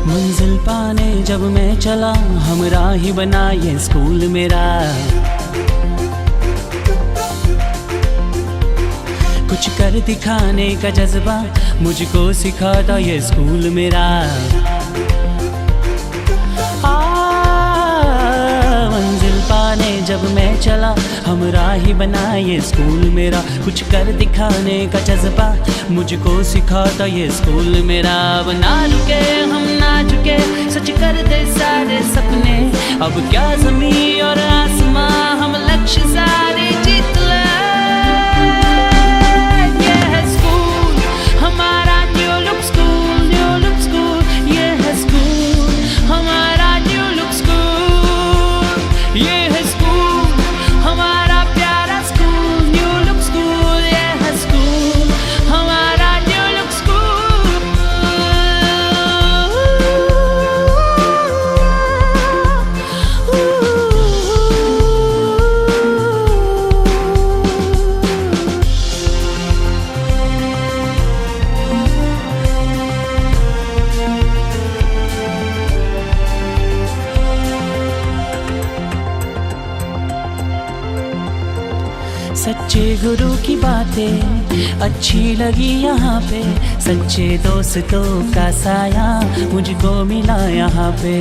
मंजिल पाने जब मैं चला, हमरा ही बना ये स्कूल मेरा। कुछ कर दिखाने का जज्बा मुझको सिखाता ये स्कूल मेरा। मंजिल पाने जब मैं चला, हमरा ही बना ये स्कूल मेरा। कुछ कर दिखाने का जज्बा मुझको सिखाता ये स्कूल मेरा। अब ना रुके हम ना झुके, सच कर दे सारे सपने। अब क्या ज़मीं और आसमां, हम लक्ष्य सारे जीत ले। ये है स्कूल हमारा, new look school, new look school. ये है स्कूल हमारा, न्यू लुक स्कूल। ये है स्कूल हमारा प्यारा स्कूल, न्यू लुक स्कूल। ये है स्कूल हमारा, न्यू लुक स्कूल। सच्चे गुरु की बातें अच्छी लगी यहाँ पे। सच्चे दोस्तों का साया मुझको मिला यहाँ पे।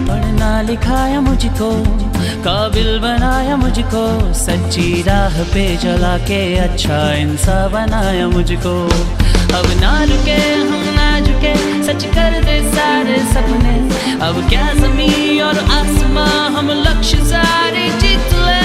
पढ़ना लिखाया मुझको, काबिल बनाया मुझको। सच्ची राह पे चला के अच्छा इंसान बनाया मुझको। अब ना रुके हम ना झुके, सच कर दे सारे सपने। अब क्या ज़मीं और आसमां, हम लक्ष्य सारे जीत ले।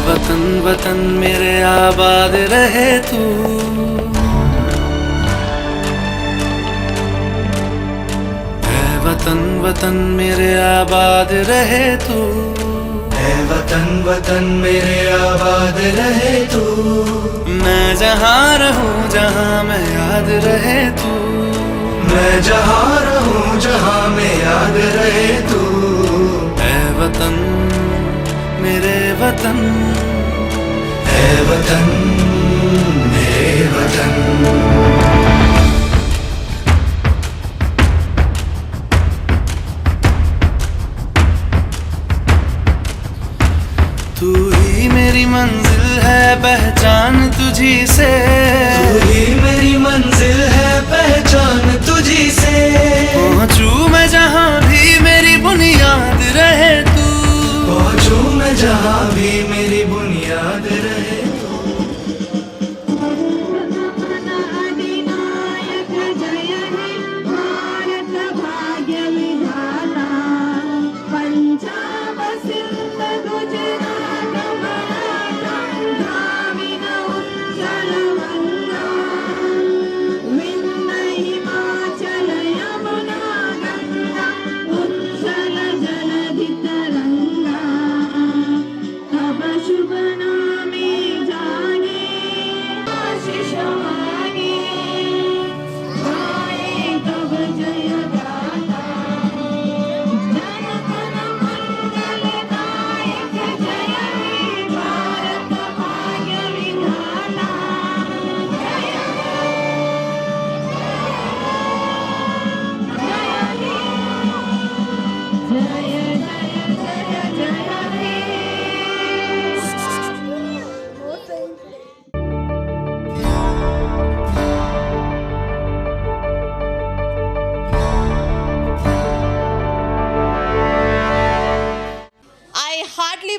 वतन वतन मेरे आबाद रहे तू। ऐ वतन वतन मेरे आबाद रहे तू। ऐ वतन वतन मेरे आबाद रहे तू। मैं जहाँ रहूँ जहाँ मैं याद रहे तू। मैं जहाँ रहूँ जहाँ मैं याद रहे तू। ऐ वतन वतन, है वतन मेरे वतन। तू ही मेरी मंजिल है पहचान तुझी से, तू ही मेरी मंजिल है पहचान तुझी से। पहुंचूं मैं जहां भी मेरी बुनियाद रहे तू, पहुंचूं मैं जहां भी मेरी बुनियाद रहे तू।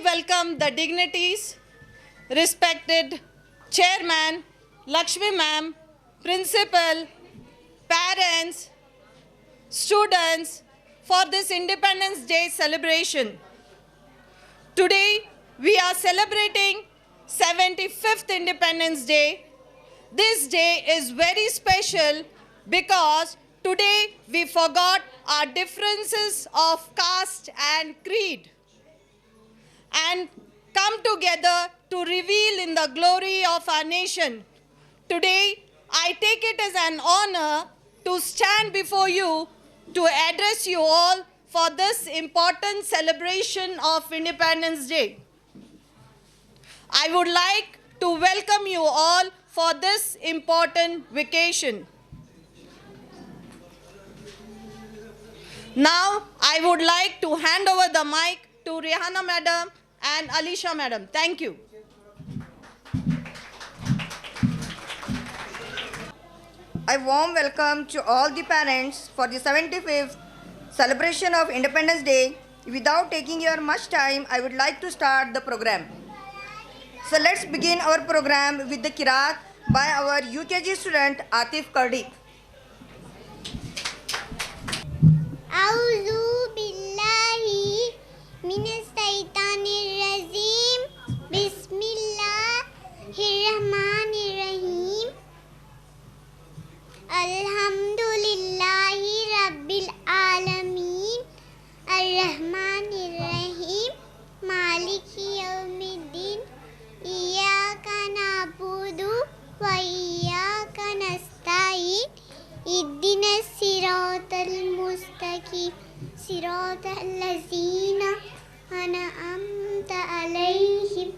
Welcome the dignities, respected chairman, Lakshmi ma'am, principal, parents, students for this Independence Day celebration. Today we are celebrating 75th Independence Day. This day is very special because today we forgot our differences of caste and creed and come together to reveal in the glory of our nation. Today, I take it as an honor to stand before you to address you all for this important celebration of Independence Day. I would like to welcome you all for this important vacation. Now, I would like to hand over the mic to Rihanna madam and Alisha madam. Thank you. A warm welcome to all the parents for the 75th celebration of Independence Day. Without taking your much time, I would like to start the program. So let's begin our program with the Qiraat by our UKG student Atif Kardi. A'udhu billahi minas shaitanir rajim. Bismillahirrahmanirrahim. Alhamdulillahi rabbil alamin. Ar-Rahmanir-Rahim. Maliki yawmiddin. Iyyaka na'budu wa iyyaka nasta'in. Ihdinas siratal mustaqim. Siratal ladzina an'amta alaihim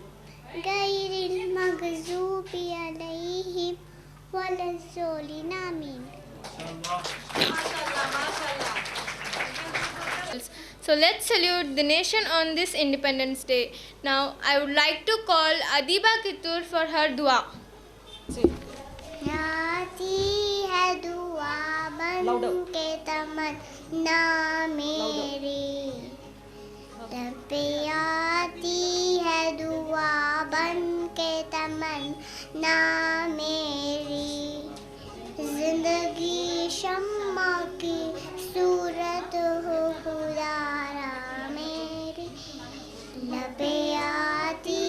ghairil maghdubi alaihim waladdallin. Amin. So let's salute the nation on this Independence Day. Now I would like to call Adiba Kittur for her dua. आती है दुआ बन के तमन्ना मेरी, रब्बे आती है दुआ बन के तमन्ना मेरी, जिंदगी शम्मा की सूरत हो खुदारा मेरी, लबे आती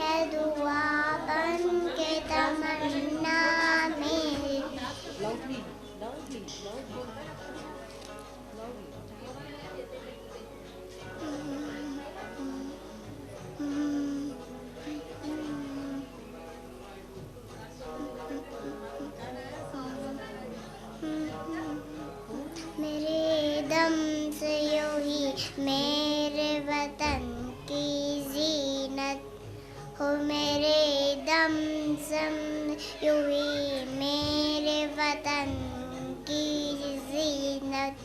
है दुआ बन के तमन्ना मेरी. हो मेरे दमसम यूं मेरे वतन की जीनत,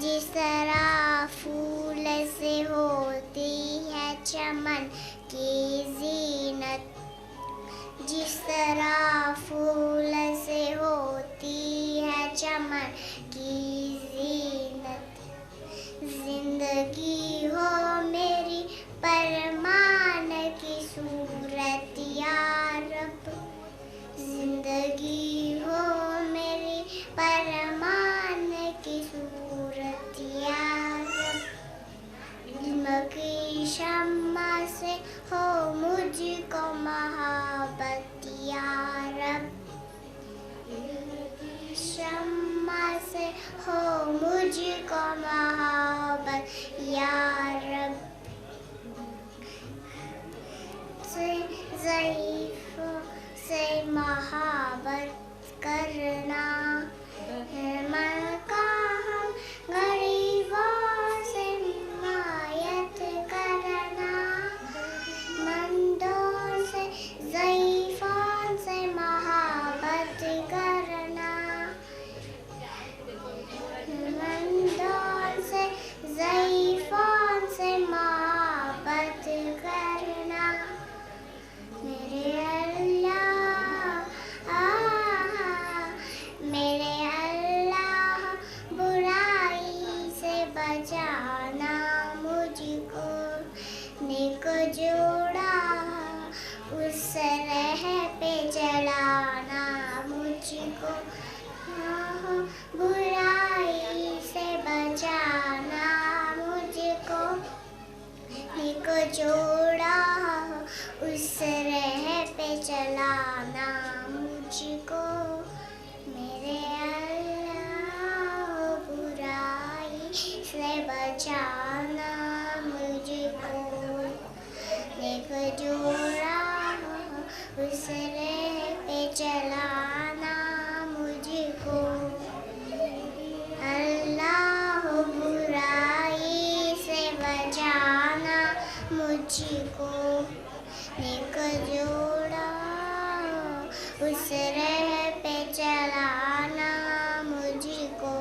जिस तरह फूल से होती है चमन की जीनत, जिस तरह फूल से होती है चमन की जीनत। जिंदगी हो मेरी परमान की सूरत या रब, जिंदगी हो मेरी परमान की सूरत या रब। इल्म की शम्मा से हो मुझको मोहब्बत या रब, शम्मा से हो मुझको मोहब्बत या रब। ज़ईफ़ों से मोहब्बत करना है मन का हम, गरीबों से हिमायत करना, मंदों से ज़ईफ़ों से मोहब्बत करना, मंदों से ज़ईफ़ों से मोहब्बत करना। मेरे अल्लाह बुराई से बचाना मुझको, नेक जोड़ा उस राह पे चलाना मुझको, बुराई से बचाना मुझको, नेक जोड़ा उस राह पे चलाना मुझको। मेरे अल्लाह बुराई से बचाना मुझको, नेक जोड़ा उस राह पे चलाना मुझको। अल्लाह बुराई से बचाना मुझको, नेक जोड़ा उस राह पे चलाना मुझको।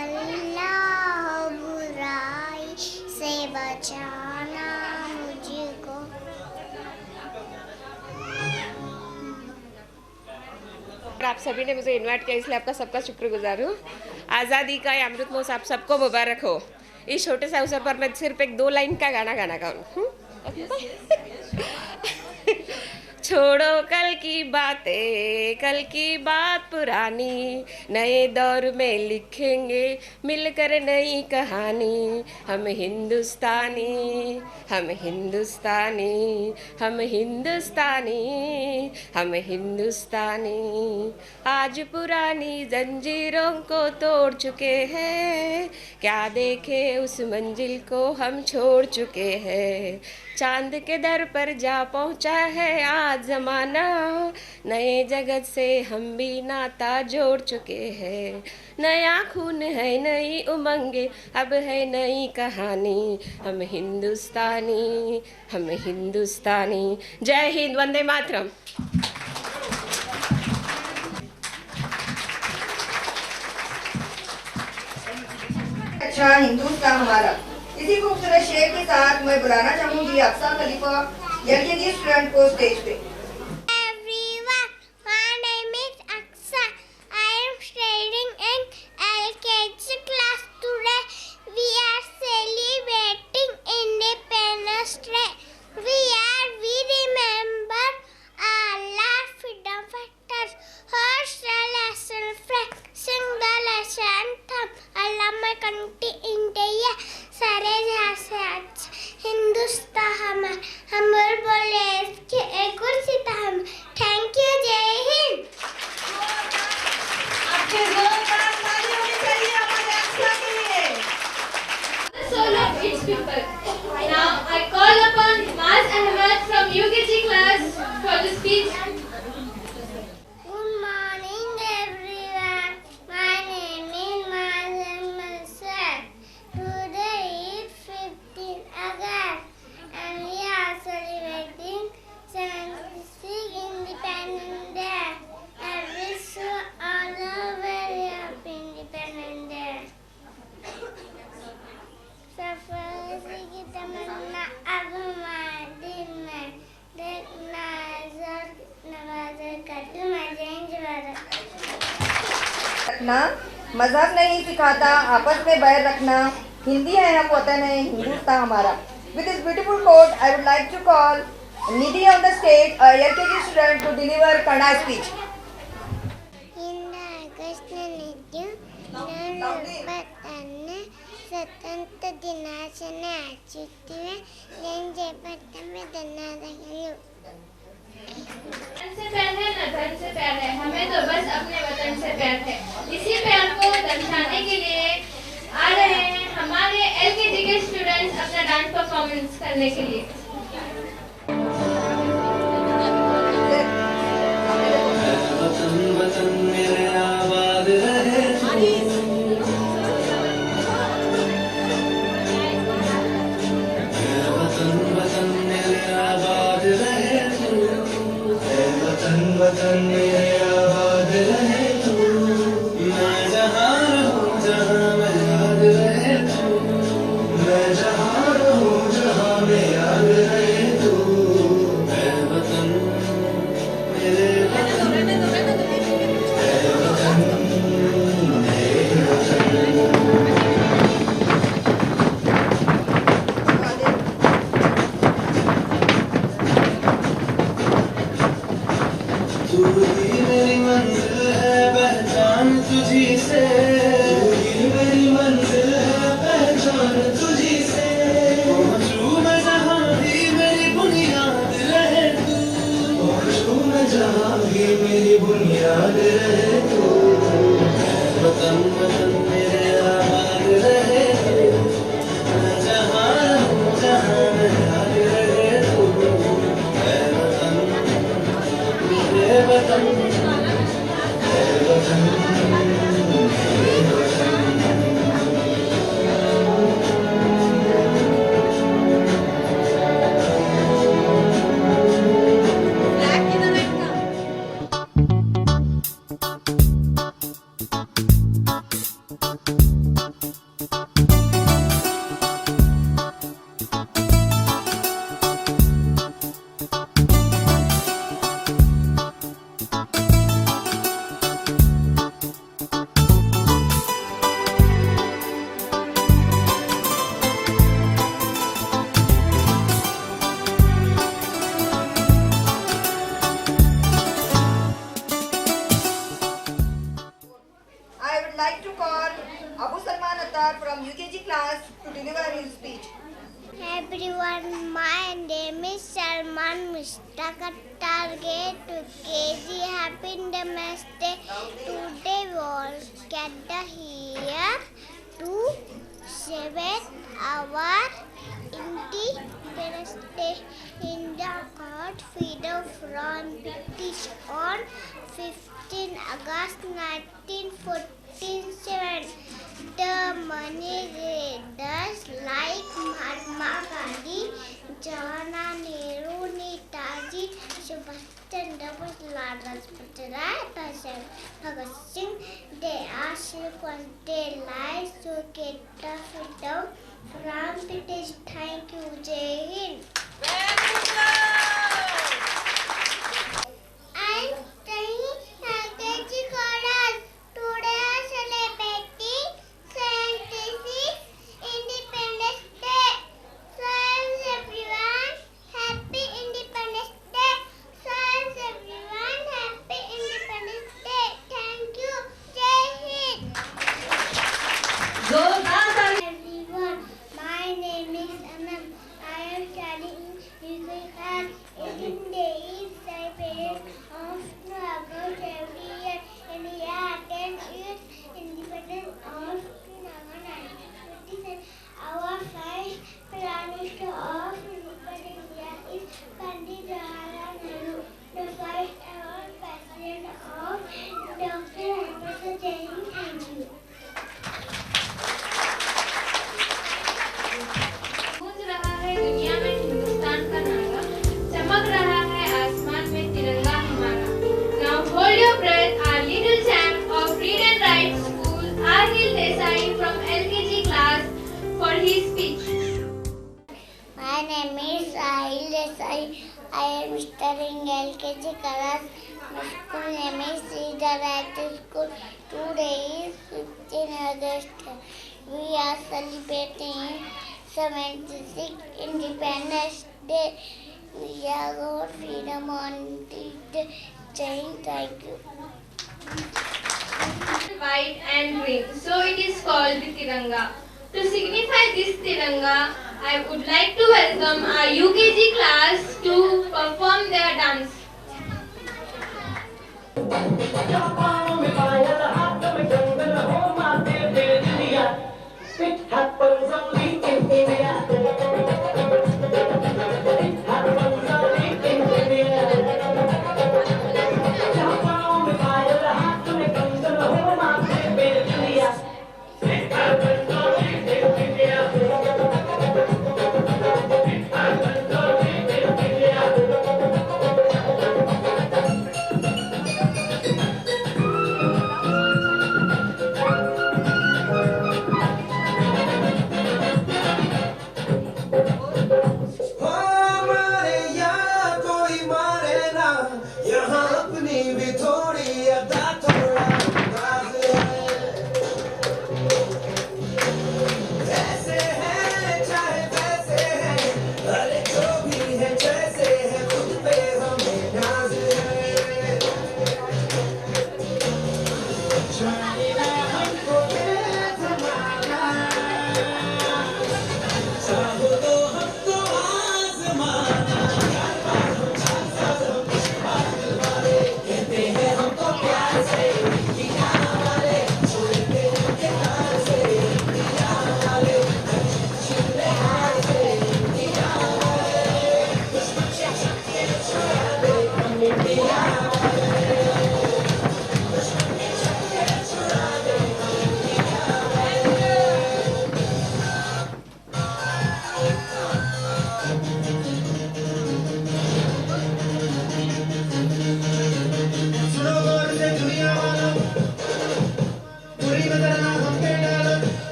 अल्लाह बुराई से बचाना मुझको। आप सभी ने मुझे इनवाइट किया, इसलिए आपका सबका शुक्रगुजार हूँ। आज़ादी का ये अमृत महोत्सव आप सबको मुबारक हो। इस छोटे से अवसर पर मैं सिर्फ एक 2 लाइन का गाना गाना गाऊँ। छोड़ो कल की बातें, कल की बात पुरानी, नए दौर में लिखेंगे मिलकर नई कहानी। हम हिंदुस्तानी, हम हिंदुस्तानी, हम हिंदुस्तानी, हम हिंदुस्तानी। आज पुरानी जंजीरों को तोड़ चुके हैं, क्या देखे उस मंजिल को हम छोड़ चुके हैं। चांद के दर पर जा पहुंचा है आज ज़माना, नए जगत से हम भी नाता जोड़ चुके हैं। नया खून है, नई उमंगे, अब है नई कहानी। हम हिंदुस्तानी, हम हिंदुस्तानी। जय हिंद, वंदे मातरम। अच्छा हिंदुस्तान हमारा। इसी खूबसूरत शेर के साथ मैं बुलाना चाहूंगी अक्सा खलीफा एलकेजी स्टूडेंट को स्टेज पे। Everyone, my name is Aksa. I am studying in LKG class today. We are celebrating Independence Day. We remember all our freedom fighters who still flag, sing the national anthem. I love my country, India. सारे जहाँ से आज हिंदुस्तान हमारा, हम बोले इसके एक और सीता हम। थैंक यू, जय हिंद। आपके जोरदार ताली होनी चाहिए हमारे अक्सा के लिए। The soul of its people. Now I call upon Maz Ahmed from UKG class for the speech. Good morning, everyone. My name is Maz Ahmed sir. Today is 15 August, and we रखना, मजहब नहीं सिखाता आपस में बैर रखना, हिंदी है हम वतन है हिंदुस्तान हमारा. With this beautiful quote, I would like to call Nidhi on the stage, a LKG student, to deliver Kannada speech. स्वतंत्र दिनाचರಣೆ ಆಚರಿಸುತ್ತೇವೆ जन जयप्रकाश में धन्यवाद. वतन से प्यार है न धन से प्यार है, हमें तो बस अपने वतन से प्यार है. इसी प्यार को दर्शाने के लिए आ रहे हैं हमारे एलकेजी के स्टूडेंट्स अपना डांस परफॉर्मेंस करने के लिए. वतन वतन मेरे आबाद रहे वतन वतन मेरे आबाद रहे वतन वतन मेरे आबाद रहे तू. मैं जहाँ रहूँ जहाँ मैं याद रहे तू. मैं जहाँ रहूँ जहाँ में याद रहे तू. मेरे वतन मेरे वतन मेरे वतन मेरे वतन. तू ही मेरी मंजिल है पहचान तुझी से. तू ही मेरी मंजिल है पहचान तुझी से. पहुँचूं मैं जहाँ भी मेरी बुनियाद रहे तू. पहुँचूं मैं जहाँ भी मेरी बुनियाद रहे तू. वतन वतन मेरे आबाद रहे तू. मैं जहाँ रहूँ जहाँ मैं याद रहे तू. मेरे वतन मेरे वतन मेरे वतन मेरे वतन. I would like to call Abu Salman Attar from UKG class to deliver his speech. Everyone, my name is Salman Mushtaq Attar, grade 2 KG. Happy Independence Day. Today we all gather here to celebrate our Independence Day. India got freedom from British on 15 August 1947. The money raiders like Mahatma Gandhi, Jawaharlal Nehru, Netaji Subhash Chandra Bose, Lala Lajpat Rai, Bhagat Singh, they are sacrificed their lives to get the freedom from British. Thank you, Jai Hind. I'm studying LKG chorus. Today I'm celebrating 76th Independence Day. Thanks everyone. Happy Independence Day. Thanks everyone. Happy Independence Day. Thank you. Jai Hind. Everyone, my name is Anam. I am studying UKG class. 18 days celebrated of August every year. India attained its independence of 1957. Our first Prime Minister of independent India is Pandit Jawaharlal Nehru. The first ever President of Dr. Ambedkar. Jai Hind. Thank you. गूंज रहा है दुनिया में हिंदुस्तान का नारा, चमक रहा है आसमान में तिरंगा हमारा. Now hold your breath. Our little champ of Read and Write School, Ahil Desai from LKG class for his speech. My name is Ahil Desai. I am studying LKG class. My school name is Sridhar Raju School. Today is 15 August. We are celebrating 76th Independence Day. We are our freedom on the saying thank you. White and green, so it is called the Tiranga. To signify this Tiranga, I would like to welcome our UKG class to perform their dance. It happens only in India. It happens only in India. Japan में पायल हाथ में कंगन हो माथे पे चुड़िया. It happens only in India. It happens only in India.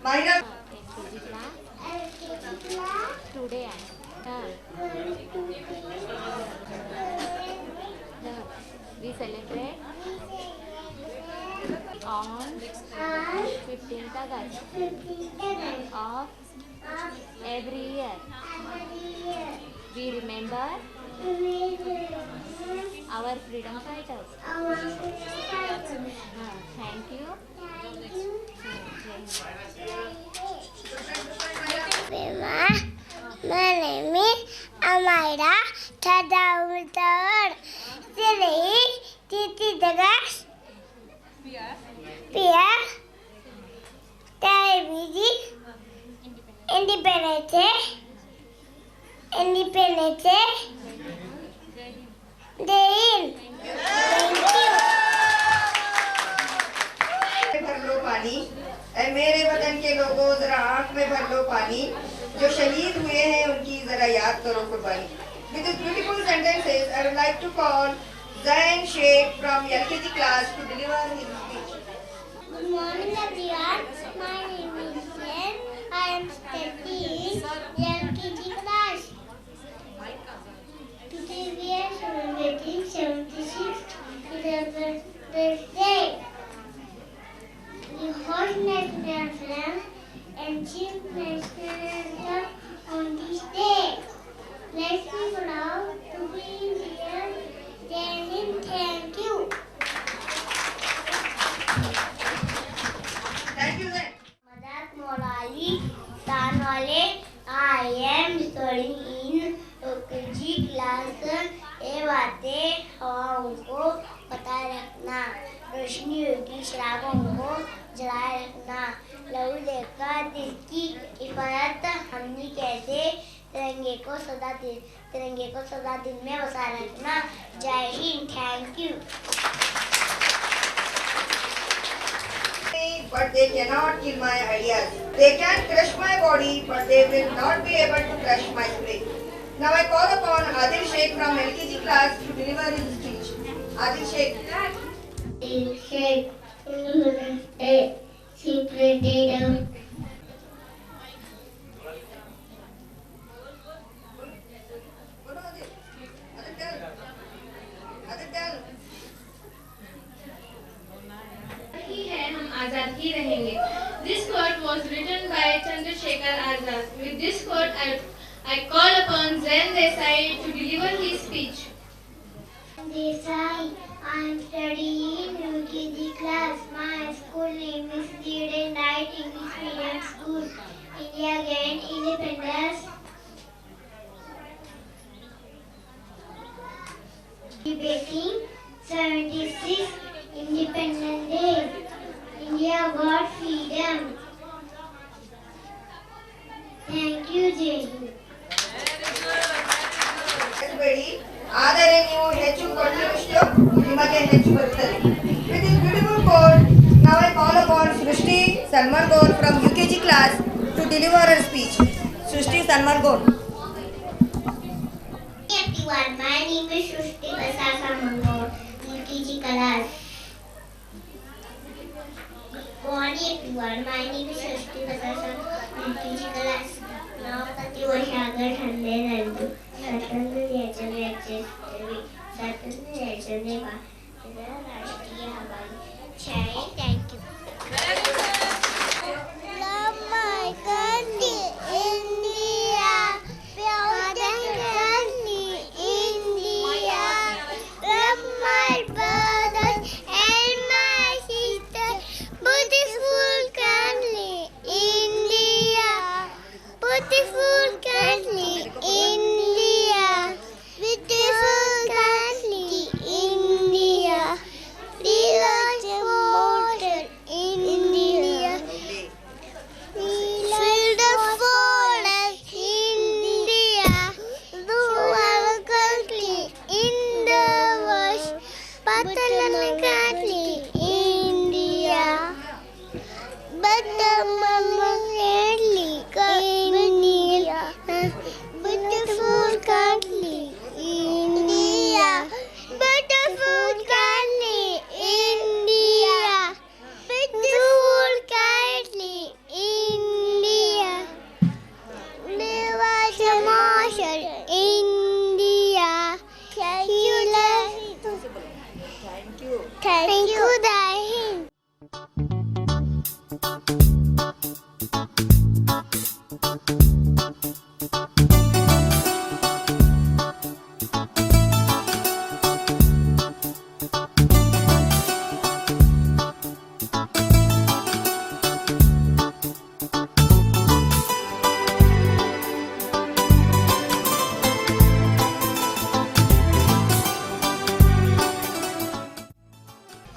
Mahira. Today we celebrate on 15th August of every year. We remember our freedom fighters. Thank you. My name is Amira Tadawar. Today, Titi Dagas, Pia, Taiwiji, Independence Day, पानी मेरे वतन के लाख करो कुर्बानी. With these beautiful sentences, I would like to call Zain Sheikh from LKG class to deliver his speech. Good morning, everyone. My name is Jen. I am studying LKG class. Today we are celebrating 76th Independence Day. We host national anthem and sing national anthem on this day. Let's be proud to be here. Thank you. Thank you, Zain. Madat Morali, Tanwale, I am studying in LKG class. ये बातें हवाओं को पता रखना, रोशनी होगी शराबों को जलाए रखना, लहू लेकर दिल की हिफाजत हमनी कहते, तिरंगे को सदा दिल में बसा रखना. जय Hind. Thank you. But they cannot kill my ideas. They can crush my body, but they will not be able to crush my spirit. Now I call upon Adil Sheikh from LKG class to deliver his speech. Adil Sheikh. ही है हम आजाद ही रहेंगे. This quote was written by Chandrasekhar Azad. With this quote, I call upon Zain Desai to deliver his speech. Desai, I am studying in UKG class. My school name is Read and Write English Medium School. India gained independence. Debating 76 Independence Day. India got freedom. Thank you, Jay. Everybody, ಆದರೆ ನೀವು ಹೆಚ್ಚು ಕೊಟ್ಟಿರುವಷ್ಟು ನಿಮಗೆ ಹೆಚ್ಚು ಬರುತ್ತದೆ. With this beautiful quote, now I call upon Srishti Sanmargor from UKG class to deliver her speech. Srishti Sanmargor. Everyone, my name is Srishti Sanmargor, UKG class. Good morning, everyone. My name is Srishti Sanmargor, UKG class. Now, प्रतिवर्षागर ठंडे नंदू स्वतंत्र राष्ट्रीय हवाई. Thank you. Love my country, India. Proud country, India. Love my brothers and my sisters. Beautiful country, India. Beautiful country, India. Beautiful country, India. Freedom immortal, India. Freedom forest, India. Do our country in the world. Patalan country, India. But the mama friendly, India. Beautiful country, India. Beautiful country, India. Beautiful country, India. Live as a marshal, India. Thank you, Thank you, Jai Hind.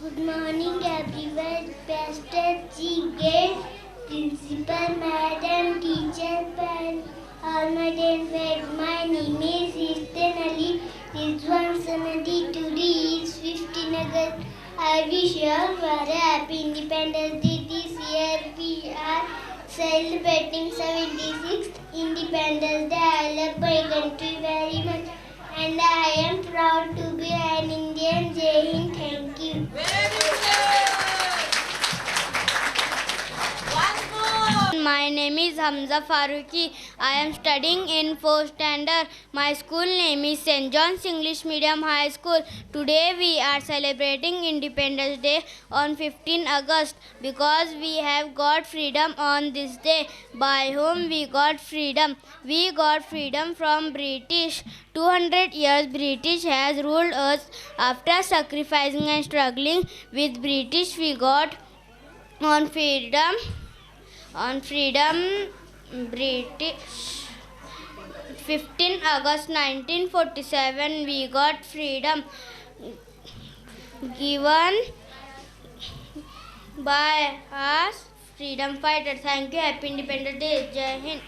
Good morning, everyone. Pastor G. Gates, Principal, Madam, Teacher, Parents, all my dear friends. My name is Istan Ali Rizwan Sanadi. Today is 15 August. I wish you all very happy Independence Day. This year we are celebrating 76th Independence Day. I love my country very much and I am proud to be an Indian. Jai Hind. Thank you. My name is Hamza Faruqi. I am studying in 4th standard. My school name is St. John's English Medium High School. Today we are celebrating Independence Day on 15 August because we have got freedom on this day. By whom we got freedom? We got freedom from British. 200 years British has ruled us. After sacrificing and struggling with British, we got on freedom. British 15 August 1947 we got freedom given by us freedom fighters. Thank you. Happy Independence Day. Jai Hind.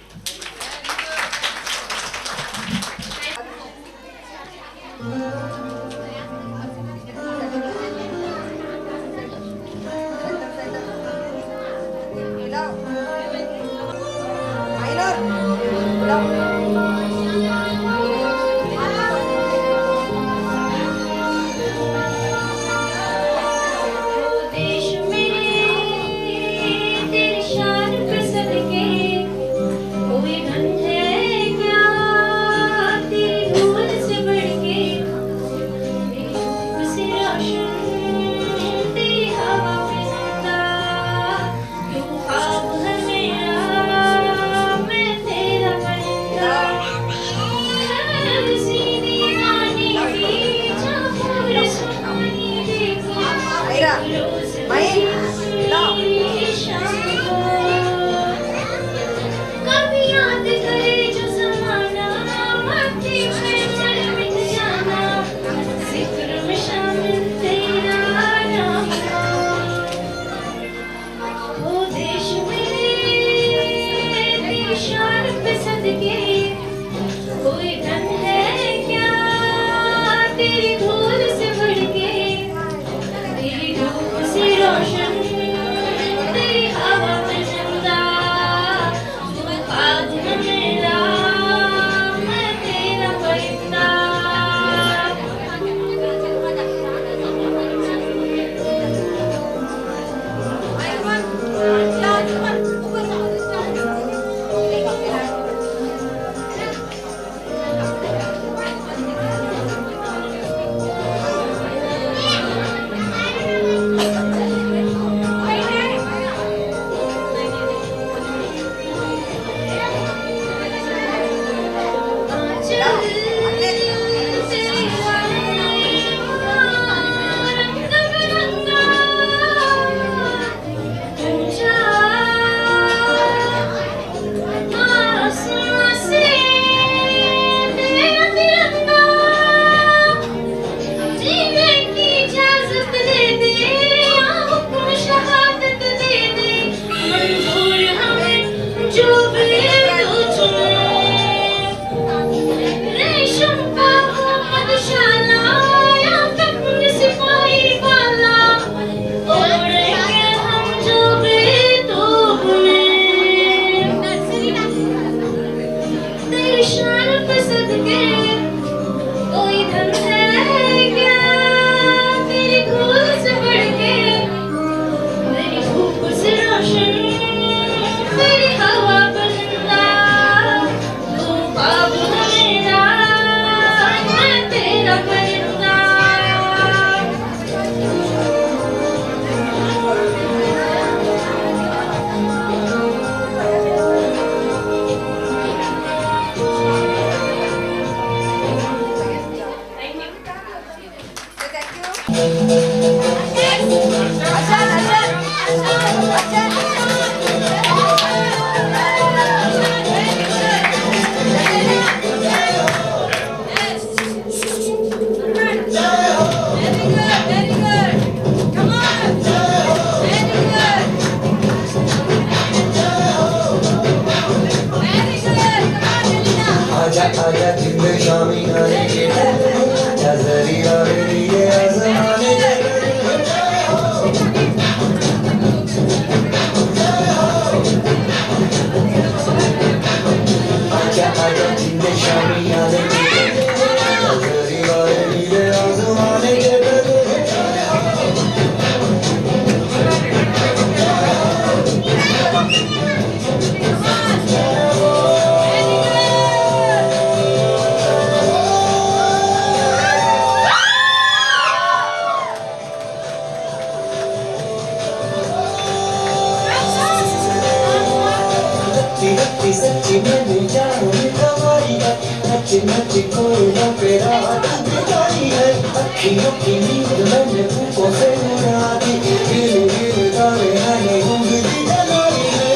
मैंने जानो कमाई है, नच नच कोयलों पे रात बिताई है, अखियों की नींद मैंने फूकों से उड़ा दी, गिल गिल गावे मैंने उंगली जलाई है।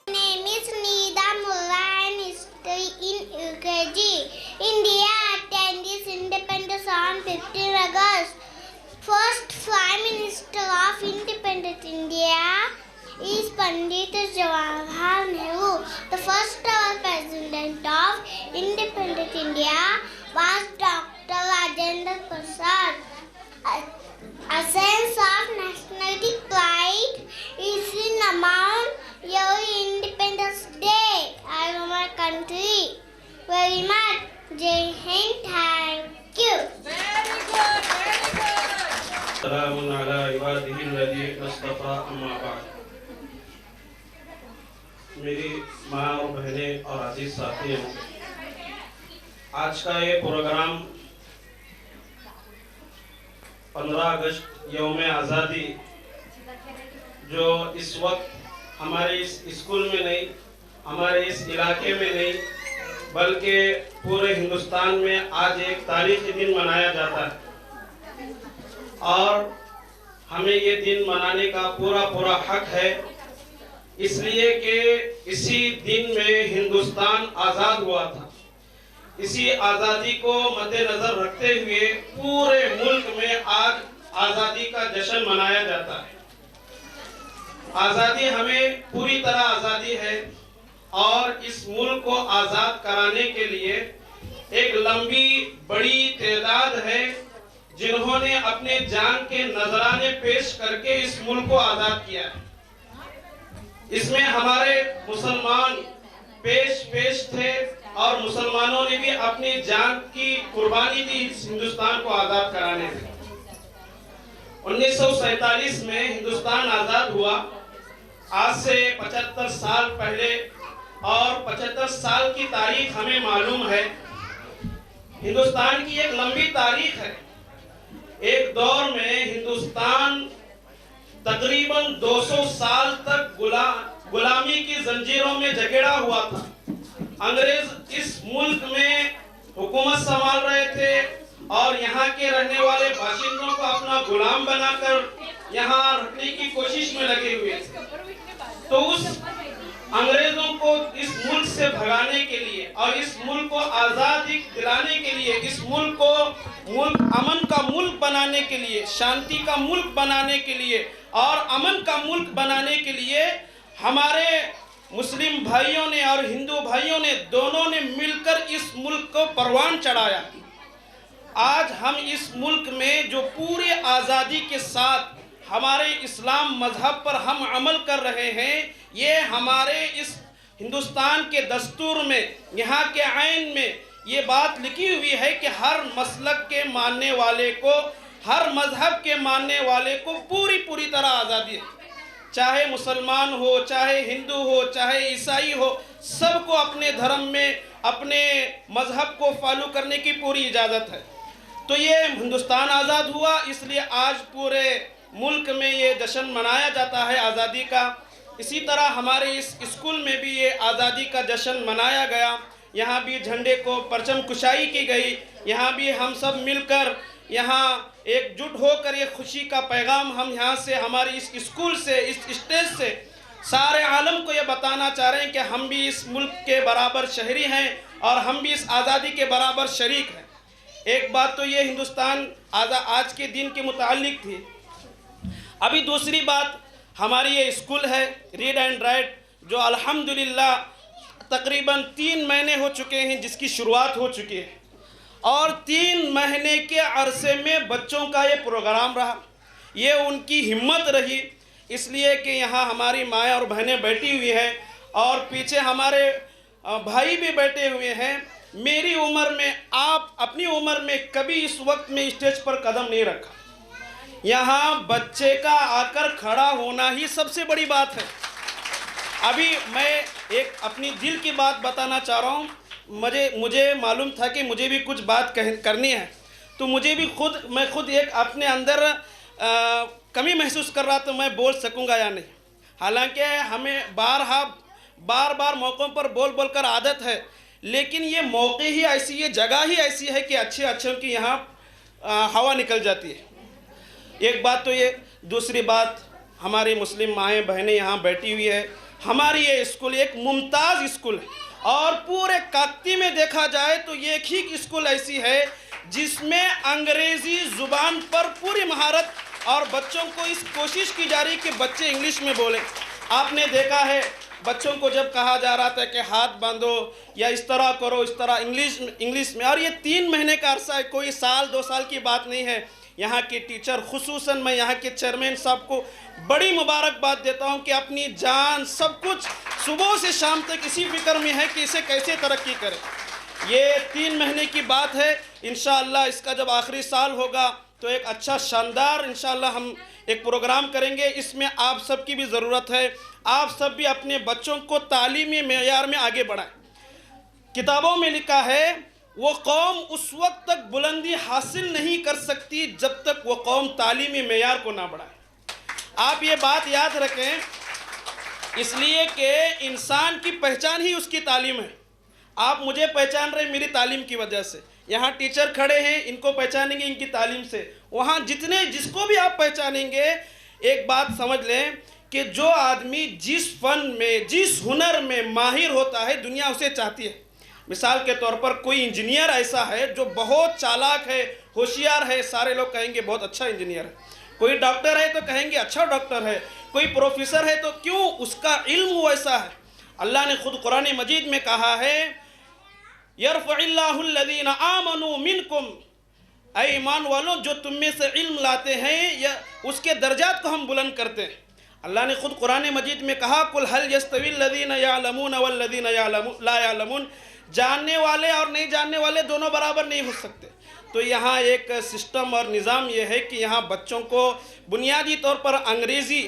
Name is Nida Mulla and history in UKG. India attained its independence on 15 August. First Prime Minister of Independent India is Pandit Jawaharlal Nehru. The first ever President of Independent India was Dr. Rajendra Prasad. A sense of nationality pride is in amount your Independence Day. I love my country very much. Jai Hind, thank you. सलामुन अला इबादिहिल्लज़ीना इस्तफ़ा अम्मा बाद। मेरी माँ और बहनें और अजीज साथियों, आज का ये प्रोग्राम 15 अगस्त यौम आज़ादी जो इस वक्त हमारे इस स्कूल में नहीं, हमारे इस इलाके में नहीं, बल्कि पूरे हिंदुस्तान में आज एक तारीखी दिन मनाया जाता है और हमें ये दिन मनाने का पूरा हक है, इसलिए कि इसी दिन में हिंदुस्तान आज़ाद हुआ था। इसी आज़ादी को मद्देनजर रखते हुए पूरे मुल्क में आज आज़ादी का जश्न मनाया जाता है। आज़ादी हमें पूरी तरह आज़ादी है और इस मुल्क को आज़ाद कराने के लिए एक लंबी बड़ी तादाद है जिन्होंने अपने जान के नजराने पेश करके इस मुल्क को आज़ाद किया है। इसमें हमारे मुसलमान पेश थे और मुसलमानों ने भी अपनी जान की कुर्बानी दी इस हिंदुस्तान को आज़ाद कराने में। 1947 में हिंदुस्तान आज़ाद हुआ, आज से 75 साल पहले, और 75 साल की तारीख हमें मालूम है। हिंदुस्तान की एक लंबी तारीख है। एक दौर में हिंदुस्तान तकरीबन 200 साल तक गुलामी की जंजीरों में जकड़ा हुआ था। अंग्रेज इस मुल्क में हुकूमत संभाल रहे थे और यहाँ के रहने वाले बाशिंदों को अपना गुलाम बनाकर यहाँ रखने की कोशिश में लगे हुए थे। तो उस अंग्रेजों को इस मुल्क से भगाने के लिए और इस मुल्क को आज़ादी दिलाने के लिए, इस मुल्क को अमन का मुल्क बनाने के लिए, शांति का मुल्क बनाने के लिए और अमन का मुल्क बनाने के लिए हमारे मुस्लिम भाइयों ने और हिंदू भाइयों ने दोनों ने मिलकर इस मुल्क को परवान चढ़ाया। आज हम इस मुल्क में जो पूरे आज़ादी के साथ हमारे इस्लाम मजहब पर हम अमल कर रहे हैं, ये हमारे इस हिंदुस्तान के दस्तूर में, यहाँ के आइन में ये बात लिखी हुई है कि हर मसलक के मानने वाले को, हर मजहब के मानने वाले को पूरी तरह आज़ादी है। चाहे मुसलमान हो, चाहे हिंदू हो, चाहे ईसाई हो, सबको अपने धर्म में अपने मजहब को फॉलो करने की पूरी इजाज़त है। तो ये हिंदुस्तान आज़ाद हुआ, इसलिए आज पूरे मुल्क में ये जश्न मनाया जाता है आज़ादी का। इसी तरह हमारे इस स्कूल में भी ये आज़ादी का जश्न मनाया गया। यहाँ भी झंडे को परचम कुशाई की गई। यहाँ भी हम सब मिलकर यहाँ एकजुट होकर ये खुशी का पैगाम हम यहाँ से, हमारी इस स्कूल से, इस स्टेज से सारे आलम को ये बताना चाह रहे हैं कि हम भी इस मुल्क के बराबर शहरी हैं और हम भी इस आज़ादी के बराबर शरीक हैं। एक बात तो ये हिंदुस्तान आज के दिन के मुताल्लिक थी। अभी दूसरी बात, हमारी ये स्कूल है रीड एंड राइट, जो अल्हम्दुलिल्लाह तकरीबन 3 महीने हो चुके हैं जिसकी शुरुआत हो चुकी है, और 3 महीने के अरसे में बच्चों का ये प्रोग्राम रहा। ये उनकी हिम्मत रही, इसलिए कि यहाँ हमारी माएँ और बहनें बैठी हुई हैं और पीछे हमारे भाई भी बैठे हुए हैं। मेरी उम्र में, आप अपनी उम्र में कभी इस वक्त में स्टेज पर कदम नहीं रखा। यहाँ बच्चे का आकर खड़ा होना ही सबसे बड़ी बात है। अभी मैं एक अपनी दिल की बात बताना चाह रहा हूँ। मुझे मालूम था कि मुझे भी कुछ बात करनी है, तो मुझे भी मैं खुद एक अपने अंदर कमी महसूस कर रहा, तो मैं बोल सकूंगा या नहीं। हालांकि हमें बार बार मौक़ों पर बोल कर आदत है, लेकिन ये मौके ही ऐसी, ये जगह ही ऐसी है कि अच्छे की यहाँ हवा निकल जाती है। एक बात तो ये। दूसरी बात, हमारी मुस्लिम माएँ बहनें यहाँ बैठी हुई है। हमारी ये स्कूल एक मुमताज़ स्कूल है, और पूरे काकती में देखा जाए तो ये एक ही स्कूल ऐसी है जिसमें अंग्रेज़ी ज़ुबान पर पूरी महारत, और बच्चों को इस कोशिश की जा रही कि बच्चे इंग्लिश में बोलें। आपने देखा है बच्चों को जब कहा जा रहा था कि हाथ बांधो या इस तरह करो, इस तरह इंग्लिश में, और ये 3 महीने का अरसा है, कोई साल 2 साल की बात नहीं है। यहाँ के टीचर, खुसूसन मैं यहाँ के चेयरमैन साहब को बड़ी मुबारकबाद देता हूँ कि अपनी जान सब कुछ सुबह से शाम तक इसी फिक्र में है कि इसे कैसे तरक्की करें। ये 3 महीने की बात है। इंशाअल्लाह इसका जब आखिरी साल होगा तो एक अच्छा शानदार इंशाअल्लाह हम एक प्रोग्राम करेंगे। इसमें आप सब की भी ज़रूरत है। आप सब भी अपने बच्चों को तालीमी मेयार में आगे बढ़ाएं। किताबों में लिखा है, वो कौम उस वक्त तक बुलंदी हासिल नहीं कर सकती जब तक वो कौम तालीमी मेयार को ना बढ़ाए। आप ये बात याद रखें, इसलिए कि इंसान की पहचान ही उसकी तालीम है। आप मुझे पहचान रहे मेरी तालीम की वजह से। यहाँ टीचर खड़े हैं, इनको पहचानेंगे इनकी तालीम से। वहाँ जिसको भी आप पहचानेंगे, एक बात समझ लें कि जो आदमी जिस फन में, जिस हुनर में माहिर होता है, दुनिया उसे चाहती है। मिसाल के तौर पर कोई इंजीनियर ऐसा है जो बहुत चालाक है, होशियार है, सारे लोग कहेंगे बहुत अच्छा इंजीनियर है। कोई डॉक्टर है तो कहेंगे अच्छा डॉक्टर है। कोई प्रोफेसर है तो क्यों, उसका इल्म वैसा है। अल्लाह ने खुद कुरान मजीद में कहा है, यरफ़इल्लाहु अल्लज़ीना आमनू मिनकुम, ऐ ईमान वालों जो तुम में से इल्म लाते हैं या उसके दर्जात को हम बुलंद करते हैं। अल्लाह ने खुद कुरान मजीद में कहा, कुल हल यस्तविल लज़ीना यअलमून वल्लज़ीना ला यअलमून, जानने वाले और नहीं जानने वाले दोनों बराबर नहीं हो सकते। तो यहाँ एक सिस्टम और निज़ाम ये है कि यहाँ बच्चों को बुनियादी तौर पर अंग्रेज़ी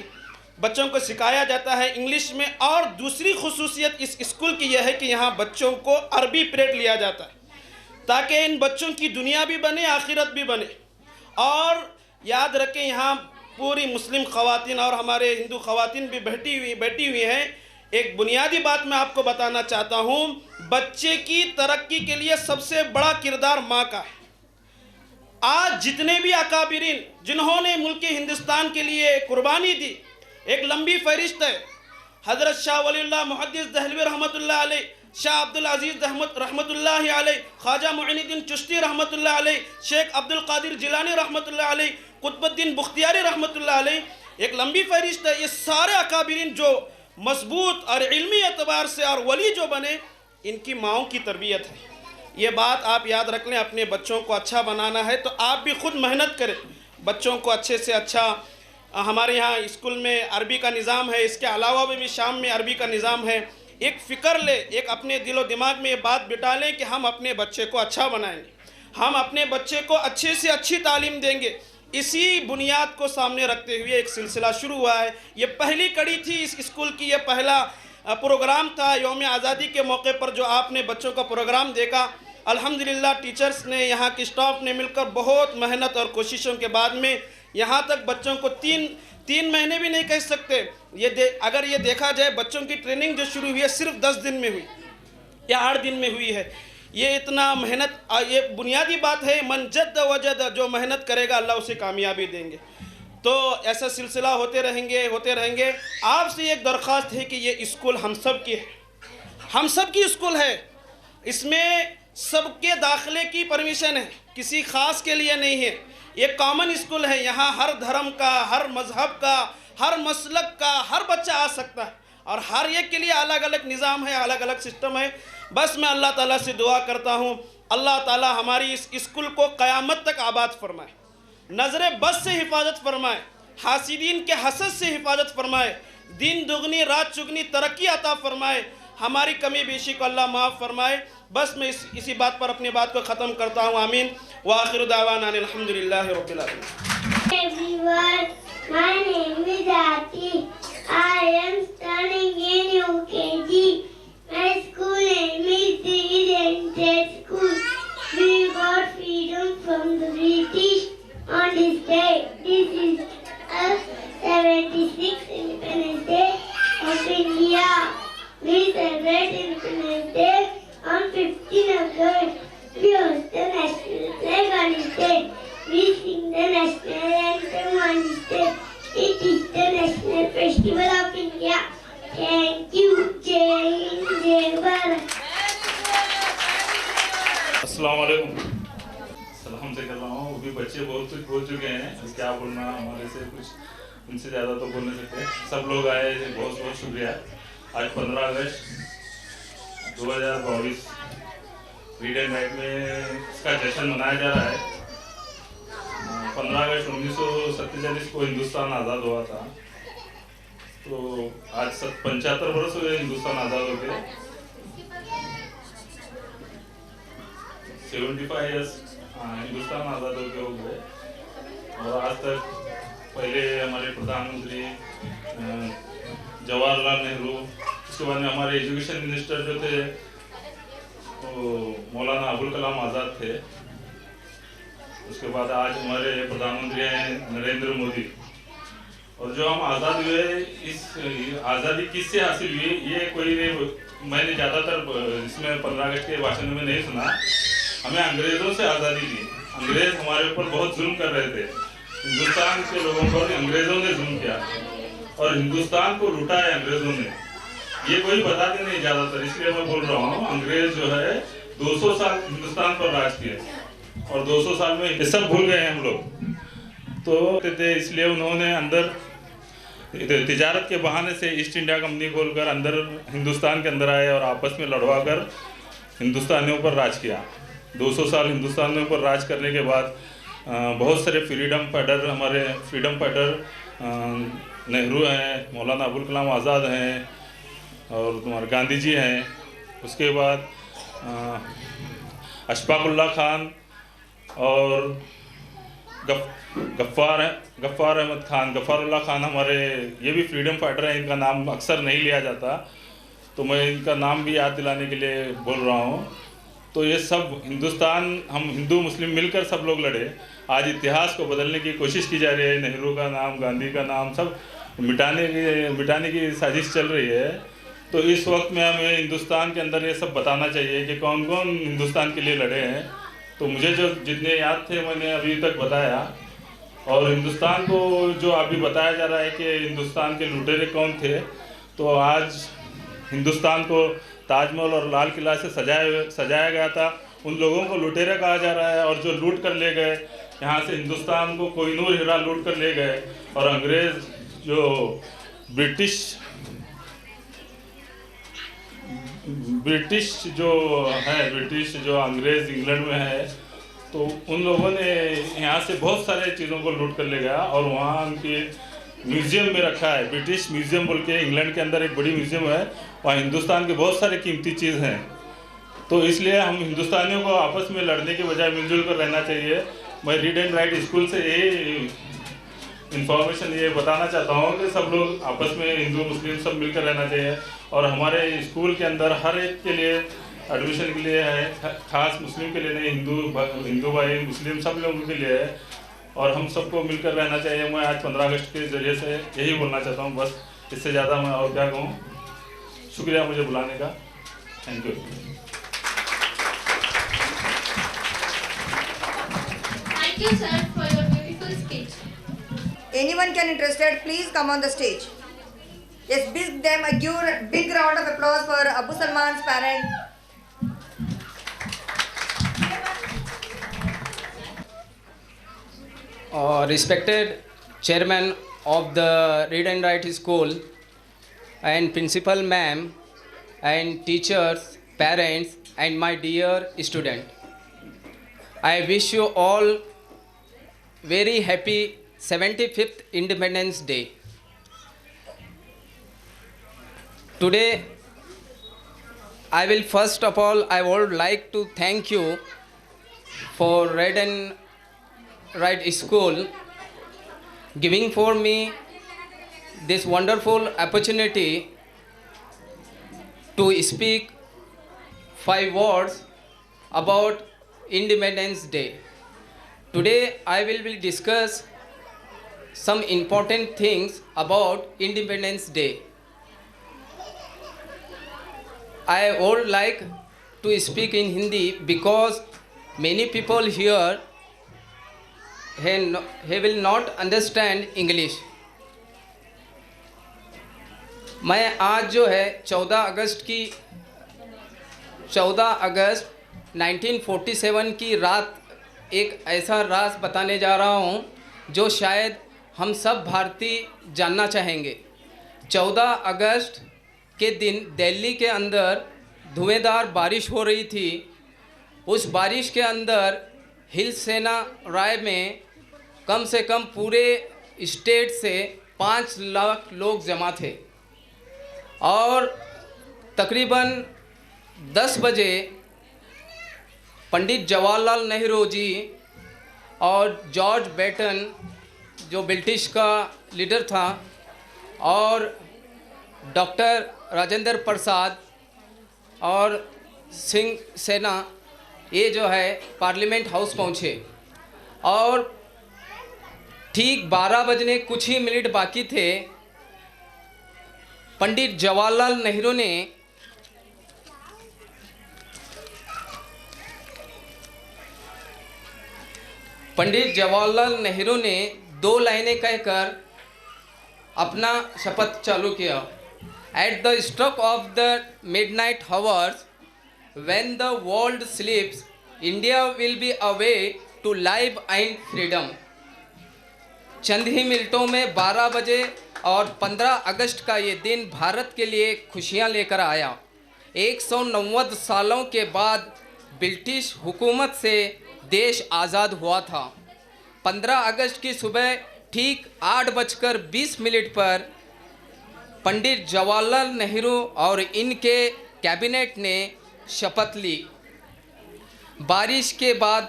बच्चों को सिखाया जाता है, इंग्लिश में, और दूसरी खुसूसियत इस स्कूल की यह है कि यहाँ बच्चों को अरबी पीरियड लिया जाता है ताकि इन बच्चों की दुनिया भी बने, आखिरत भी बने। और याद रखें, यहाँ पूरी मुस्लिम ख़वातीन और हमारे हिंदू ख़वातीन भी बैठी हुई हैं। एक बुनियादी बात मैं आपको बताना चाहता हूँ, बच्चे की तरक्की के लिए सबसे बड़ा किरदार माँ का है। आज जितने भी अकाबिरीन जिन्होंने मुल्क हिंदुस्तान के लिए कुर्बानी दी, एक लंबी फहरिस्त है। हज़रत शाह वलीउल्लाह मुहद्दिस दहलवी रहमतुल्लाह अलैह, शाह अब्दुल अजीज़ रहमतुल्लाह अलैह, ख्वाजा मुइनुद्दीन चिश्ती रहमतुल्लाह अलैह, शेख अब्दुल कादिर जिलानी रहमतुल्लाह अलैह, कुतुबुद्दीन बुख्तियारी रहमतुल्लाह अलैह, एक लंबी फहरिस्त है। ये सारे अकाबिरीन जो मजबूत और इल्मी एतबार से और वली जो बने, इनकी माओं की तरबियत है। ये बात आप याद रख लें। अपने बच्चों को अच्छा बनाना है तो आप भी खुद मेहनत करें, बच्चों को अच्छे से अच्छा। हमारे यहाँ स्कूल में अरबी का निज़ाम है, इसके अलावा भी शाम में अरबी का निज़ाम है। एक फ़िक्र ले, एक अपने दिलो दिमाग में ये बात बिठा लें कि हम अपने बच्चे को अच्छा बनाएंगे, हम अपने बच्चे को अच्छे से अच्छी तालीम देंगे। इसी बुनियाद को सामने रखते हुए एक सिलसिला शुरू हुआ है। ये पहली कड़ी थी इस स्कूल की, ये पहला प्रोग्राम था यौम आज़ादी के मौके पर जो आपने बच्चों का प्रोग्राम देखा। अल्हम्दुलिल्लाह टीचर्स ने, यहाँ के स्टाफ ने मिलकर बहुत मेहनत और कोशिशों के बाद में यहाँ तक बच्चों को तीन महीने भी नहीं कह सकते, अगर ये देखा जाए बच्चों की ट्रेनिंग जो शुरू हुई है सिर्फ 10 दिन में हुई या 8 दिन में हुई है। ये इतना मेहनत, ये बुनियादी बात है, मन जद्द वजद, जो मेहनत करेगा अल्लाह उसे कामयाबी देंगे। तो ऐसा सिलसिला होते रहेंगे। आपसे एक दरख्वास्त है कि ये स्कूल हम सब की है, हम सब की स्कूल है, इसमें सबके दाखिले की परमिशन है, किसी ख़ास के लिए नहीं है। ये कॉमन स्कूल है, यहाँ हर धर्म का, हर मज़हब का, हर मसलक का हर बच्चा आ सकता है और हर एक के लिए अलग अलग निज़ाम है, अलग अलग सिस्टम है। बस मैं अल्लाह ताला से दुआ करता हूँ, अल्लाह ताला हमारी इस स्कूल को क़यामत तक आबाद फरमाए, नज़र बस से हिफाजत फरमाए, हासिदीन के हसद से हिफाजत फरमाए, दिन दुगनी रात चुगनी तरक्की अता फरमाए, हमारी कमी बेशी को अल्लाह माफ़ फरमाए। बस मैं इसी बात पर अपनी बात को ख़त्म करता हूँ। आमीन व आखिरु दावाना अल्हम्दुलिल्लाहि रब्बिल आलमीन। Everyone, my name is Ati. I am studying in UKG. My school name is Redented School. We got freedom from the British on this day. This is a 76th Independence Day of India. We celebrate Independence Day on 15 August. We host the national flag on this day. We sing the national anthem on this day. It is the national festival of India. Thank you. Jai Hind, Jai Bharat. अस्सलाम वालेकुम। सलाम से कर रहा हूँ। अभी बच्चे बहुत कुछ बोल चुके हैं, क्या बोलना हमारे से कुछ उनसे ज़्यादा तो बोल नहीं सकते। सब लोग आए, बहुत बहुत शुक्रिया। आज 15 अगस्त 2022 फ्रीडम राइट में इसका जश्न मनाया जा रहा है। 15 अगस्त 1947 को हिंदुस्तान आज़ाद हुआ था, तो आज 75 वर्ष हुए हिंदुस्तान आज़ाद हो गए। 75 ईयर्स हिंदुस्तान आज़ाद होकर हो गए। और आज तक पहले हमारे प्रधानमंत्री जवाहरलाल नेहरू, उसके बाद में हमारे एजुकेशन मिनिस्टर जो थे तो मौलाना अबुल कलाम आज़ाद थे। उसके बाद आज हमारे प्रधानमंत्री हैं नरेंद्र मोदी। और जो हम आज़ाद हुए, इस आज़ादी किससे हासिल हुई ये कोई नहीं, मैंने ज़्यादातर इसमें 15 अगस्त के भाषण में नहीं सुना। हमें अंग्रेज़ों से आज़ादी दी। अंग्रेज़ हमारे ऊपर बहुत जुल्म कर रहे थे, हिंदुस्तान के लोगों पर अंग्रेज़ों ने जुल्म किया और हिंदुस्तान को लूटा है अंग्रेज़ों ने। ये कोई बताते नहीं ज़्यादातर, इसलिए मैं बोल रहा हूँ। अंग्रेज़ जो है 200 साल हिंदुस्तान पर राज किए और 200 साल में ये सब भूल गए हैं हम लोग। तो इसलिए उन्होंने अंदर तिजारत के बहाने से ईस्ट इंडिया कंपनी खोलकर अंदर हिंदुस्तान के अंदर आए और आपस में लड़वा कर हिंदुस्तानियों पर राज किया। 200 साल हिंदुस्तानियों पर राज करने के बाद बहुत सारे फ्रीडम फाइटर, हमारे फ्रीडम फाइटर नेहरू हैं, मौलाना अबुल कलाम आज़ाद हैं और तुम्हारे गांधी जी हैं। उसके बाद अशफाकुल्लाह खान और गफ्फार अहमद खान, गफ्फारुल्लाह खान हमारे ये भी फ्रीडम फाइटर हैं। इनका नाम अक्सर नहीं लिया जाता, तो मैं इनका नाम भी याद दिलाने के लिए बोल रहा हूँ। तो ये सब हिंदुस्तान, हम हिंदू मुस्लिम मिलकर सब लोग लड़े। आज इतिहास को बदलने की कोशिश की जा रही है, नेहरू का नाम, गांधी का नाम सब मिटाने की साजिश चल रही है। तो इस वक्त में हमें हिंदुस्तान के अंदर ये सब बताना चाहिए कि कौन कौन हिंदुस्तान के लिए लड़े हैं। तो मुझे जो जितने याद थे मैंने अभी तक बताया। और हिंदुस्तान को जो अभी बताया जा रहा है कि हिंदुस्तान के लुटेरे कौन थे, तो आज हिंदुस्तान को ताजमहल और लाल किला से सजाया गया था, उन लोगों को लुटेरे कहा जा रहा है। और जो लूट कर ले गए यहाँ से हिंदुस्तान को, कोहिनूर हीरा लूट कर ले गए। और अंग्रेज़ जो ब्रिटिश जो अंग्रेज़ इंग्लैंड में है, तो उन लोगों ने यहाँ से बहुत सारे चीज़ों को लूट कर ले गया और वहाँ उनकी म्यूज़ियम में रखा है। ब्रिटिश म्यूज़ियम बोल के इंग्लैंड के अंदर एक बड़ी म्यूज़ियम है, वहाँ हिंदुस्तान के बहुत सारे कीमती चीज़ हैं। तो इसलिए हम हिंदुस्तानियों को आपस में लड़ने के बजाय मिलजुल कर रहना चाहिए। मैं रीड एंड राइट स्कूल से ये इन्फॉर्मेशन ये बताना चाहता हूँ कि सब लोग आपस में हिंदू मुस्लिम सब मिलकर रहना चाहिए। और हमारे स्कूल के अंदर हर एक के लिए एडमिशन के लिए है, खास मुस्लिम के लिए नहीं, हिंदू भाई मुस्लिम सब लोगों के लिए है, और हम सबको मिलकर रहना चाहिए। मैं आज 15 अगस्त के ज़रिए से यही बोलना चाहता हूँ, बस इससे ज़्यादा मैं और क्या कहूँ। शुक्रिया मुझे बुलाने का, thank you. Thank you, sir, for your beautiful speech. Anyone can interested, please come on the stage. Yes, give them a big round of applause for Abu Salman's parent. Respected chairman of the Read and Write School and principal ma'am and teachers, parents and my dear student, I wish you all very happy 75th Independence Day. Today I will first of all I would like to thank you for Read and Write School giving for me this wonderful opportunity to speak 5 words about Independence Day. Today I will discuss some important things about Independence Day. I would like to speak in Hindi because many people here he will not understand English. मैं आज जो है 14 अगस्त 1947 की रात एक ऐसा राज बताने जा रहा हूँ जो शायद हम सब भारतीय जानना चाहेंगे। 14 अगस्त के दिन दिल्ली के अंदर धुएंधार बारिश हो रही थी। उस बारिश के अंदर हिल सेना राय में कम से कम पूरे स्टेट से 5 लाख लोग जमा थे और तकरीबन 10 बजे पंडित जवाहरलाल नेहरू जी और जॉर्ज बेटन जो ब्रिटिश का लीडर था और डॉक्टर राजेंद्र प्रसाद और सिंह सेना ये जो है पार्लियामेंट हाउस पहुँचे और ठीक 12 बजने कुछ ही मिनट बाकी थे। पंडित जवाहरलाल नेहरू ने 2 लाइनें कहकर अपना शपथ चालू किया। At the stroke of the midnight hours, when the world sleeps, India will be away to life and freedom. चंद ही मिनटों में 12 बजे और 15 अगस्त का ये दिन भारत के लिए खुशियां लेकर आया। 190 सालों के बाद ब्रिटिश हुकूमत से देश आज़ाद हुआ था। 15 अगस्त की सुबह ठीक 8:20 पर पंडित जवाहरलाल नेहरू और इनके कैबिनेट ने शपथ ली। बारिश के बाद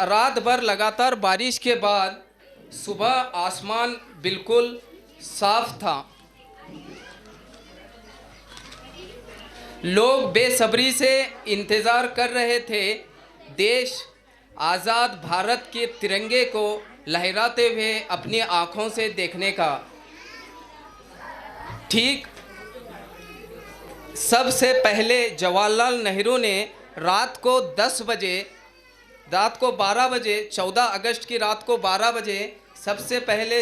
रात भर लगातार बारिश के बाद सुबह आसमान बिल्कुल साफ था। लोग बेसब्री से इंतज़ार कर रहे थे देश आज़ाद भारत के तिरंगे को लहराते हुए अपनी आँखों से देखने का। ठीक सबसे पहले जवाहरलाल नेहरू ने रात को 12 बजे 14 अगस्त की रात को 12 बजे सबसे पहले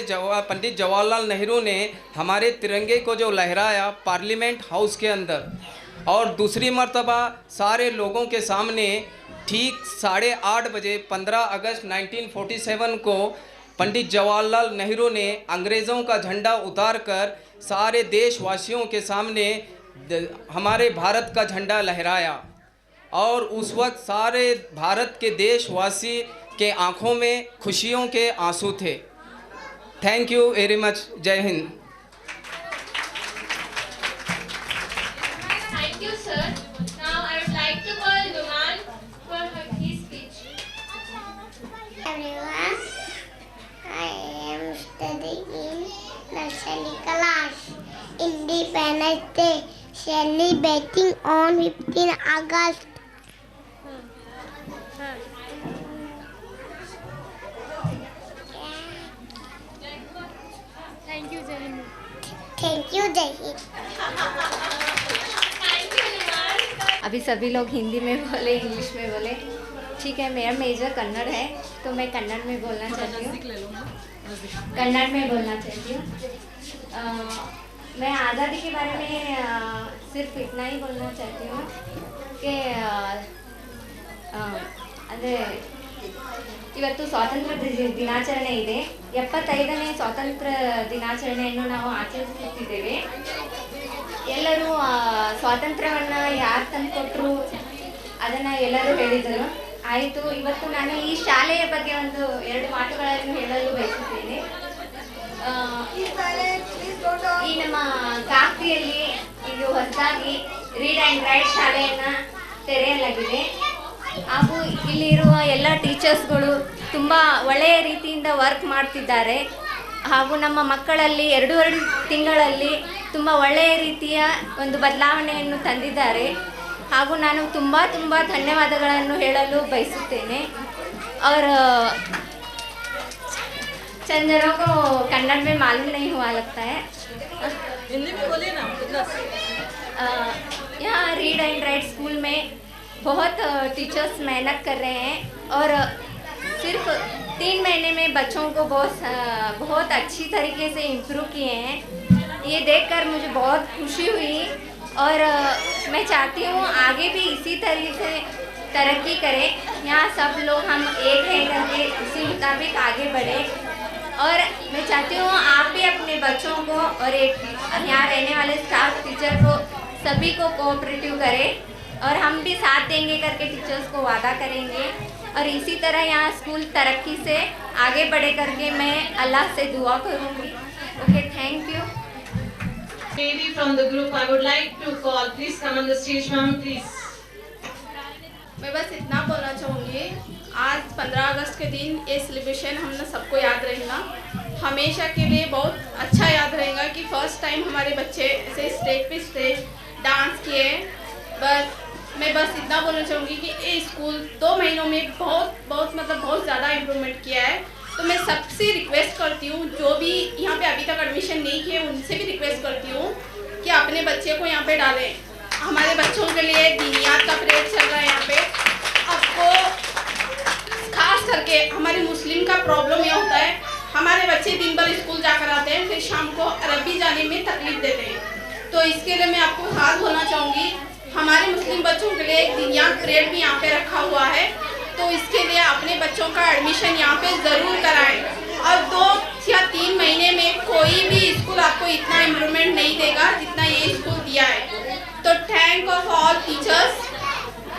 पंडित जवाहरलाल नेहरू ने हमारे तिरंगे को जो लहराया पार्लियामेंट हाउस के अंदर, और दूसरी मर्तबा सारे लोगों के सामने ठीक 8:30 बजे 15 अगस्त 1947 को पंडित जवाहरलाल नेहरू ने अंग्रेज़ों का झंडा उतारकर सारे देशवासियों के सामने हमारे भारत का झंडा लहराया। और उस वक्त सारे भारत के देशवासी के आंखों में खुशियों के आंसू थे। Thank you very much. जय Hind. Thank you, sir. Now I would like to call Numan for his speech. Everyone, I am studying in nursery class. Independence Day celebrating on 15 August. Thank you, Jai Hind. Thank you, Jai Hind. Thank you, Numan. अभी सभी लोग हिंदी में बोले, English में बोले, ठीक है। मेरा मेजर कन्नड़ है तो मैं कन्नड़ में बोलना चाहती हूँ। कन्नड़ में बोलना चाहती हूँ। मैं आज़ादी के बारे में सिर्फ इतना ही बोलना चाहती हूँ कि ಅಂದರೆ ಇವತ್ತು ಸ್ವಾತಂತ್ರ್ಯ ದಿನಾಚರಣೆ ಇದೆ। 75ನೇ ಸ್ವಾತಂತ್ರ್ಯ ದಿನಾಚರಣೆಯನ್ನು ನಾವು ಆಚರಿಸುತ್ತಿದ್ದೇವೆ। ಎಲ್ಲರೂ ಸ್ವಾತಂತ್ರ್ಯವನ್ನು ಯಾರು ತಂದುಕೊಟ್ರು ಅದನ್ನು ಎಲ್ಲರೂ ಹೇಳಿದರು। ಆಯಿತು, ಇವತ್ತು ನಾನು ಈ ಶಾಲೆಯ ಬಗ್ಗೆ ಒಂದು 2 ಮಾತುಗಳನ್ನು ಹೇಳಲು ಬಯಸುತ್ತೇನೆ। ಈ ನಮ್ಮ ಕಾಫಿಯಲ್ಲಿ ಇದು ಹೊಸದಾಗಿ ರೀಡ್ ಆ್ಯಂಡ್ ರೈಟ್ ಶಾಲೆಯನ್ನು ತೆರೆಯಲಾಗಿದೆ ಹಾಗೂ ಇಲ್ಲಿರುವ ಎಲ್ಲ ಟೀಚರ್ಸ್ಗಳು ತುಂಬ ಒಳ್ಳೆಯ ರೀತಿಯಿಂದ ವರ್ಕ್ ಮಾಡ್ತಿದ್ದಾರೆ ಹಾಗೂ ನಮ್ಮ ಮಕ್ಕಳಲ್ಲಿ 2 ತಿಂಗಳಲ್ಲಿ ತುಂಬ ಒಳ್ಳೆಯ ರೀತಿಯ ಒಂದು ಬದಲಾವಣೆಯನ್ನು ತಂದಿದ್ದಾರೆ ಹಾಗೂ ನಾನು ತುಂಬ ತುಂಬ ಧನ್ಯವಾದಗಳನ್ನು ಹೇಳಲು ಬಯಸುತ್ತೇನೆ। और चंद जनों को कन्नड़ में मालूम नहीं हुआ लगता है, हिंदी में बोलिए ना। यहाँ रीड एंड राइट स्कूल में बहुत टीचर्स मेहनत कर रहे हैं और सिर्फ 3 महीने में बच्चों को बहुत अच्छी तरीके से इम्प्रूव किए हैं। ये देखकर मुझे बहुत खुशी हुई और मैं चाहती हूँ आगे भी इसी तरीके से तरक्की करें। यहाँ सब लोग हम एक रह करके उसी मुताबिक आगे बढ़े और मैं चाहती हूँ आप भी अपने बच्चों को और एक यहाँ रहने वाले स्टाफ टीचर को सभी को कोऑपरेटिव करें और हम भी साथ देंगे करके टीचर्स को वादा करेंगे और इसी तरह यहाँ स्कूल तरक्की से आगे बढ़े करके मैं अल्लाह से दुआ करूँगी। Okay, thank you. Lady from the group, I would like to call. Please come on the stage, ma'am, please. मैं बस इतना बोलना चाहूँगी, आज 15 अगस्त के दिन ये सेलिब्रेशन हमने सबको याद रहेगा, हमेशा के लिए बहुत अच्छा याद रहेगा कि फर्स्ट टाइम हमारे बच्चे ऐसे स्टेज पे डांस किए। मैं बस इतना बोलना चाहूँगी कि ये स्कूल 2 महीनों में बहुत ज़्यादा इम्प्रूवमेंट किया है। तो मैं सबसे रिक्वेस्ट करती हूँ जो भी यहाँ पे अभी तक एडमिशन नहीं किए उनसे भी रिक्वेस्ट करती हूँ कि अपने बच्चे को यहाँ पे डालें। हमारे बच्चों के लिए दीनियात का पीरियड चल रहा है यहाँ पे। आपको खास करके हमारे मुस्लिम का प्रॉब्लम यह होता है, हमारे बच्चे दिन भर स्कूल जाकर आते हैं फिर शाम को अरबी जाने में तकलीफ देते हैं। तो इसके लिए मैं आपको खास बोलना चाहूँगी, हमारे मुस्लिम बच्चों के लिए एक दीनियात पीरियड भी यहाँ पे रखा हुआ है। तो इसके लिए अपने बच्चों का एडमिशन यहाँ पे ज़रूर कराएं और 2 या 3 महीने में कोई भी स्कूल आपको इतना इम्प्रूवमेंट नहीं देगा जितना ये स्कूल दिया है। तो thank of all teachers,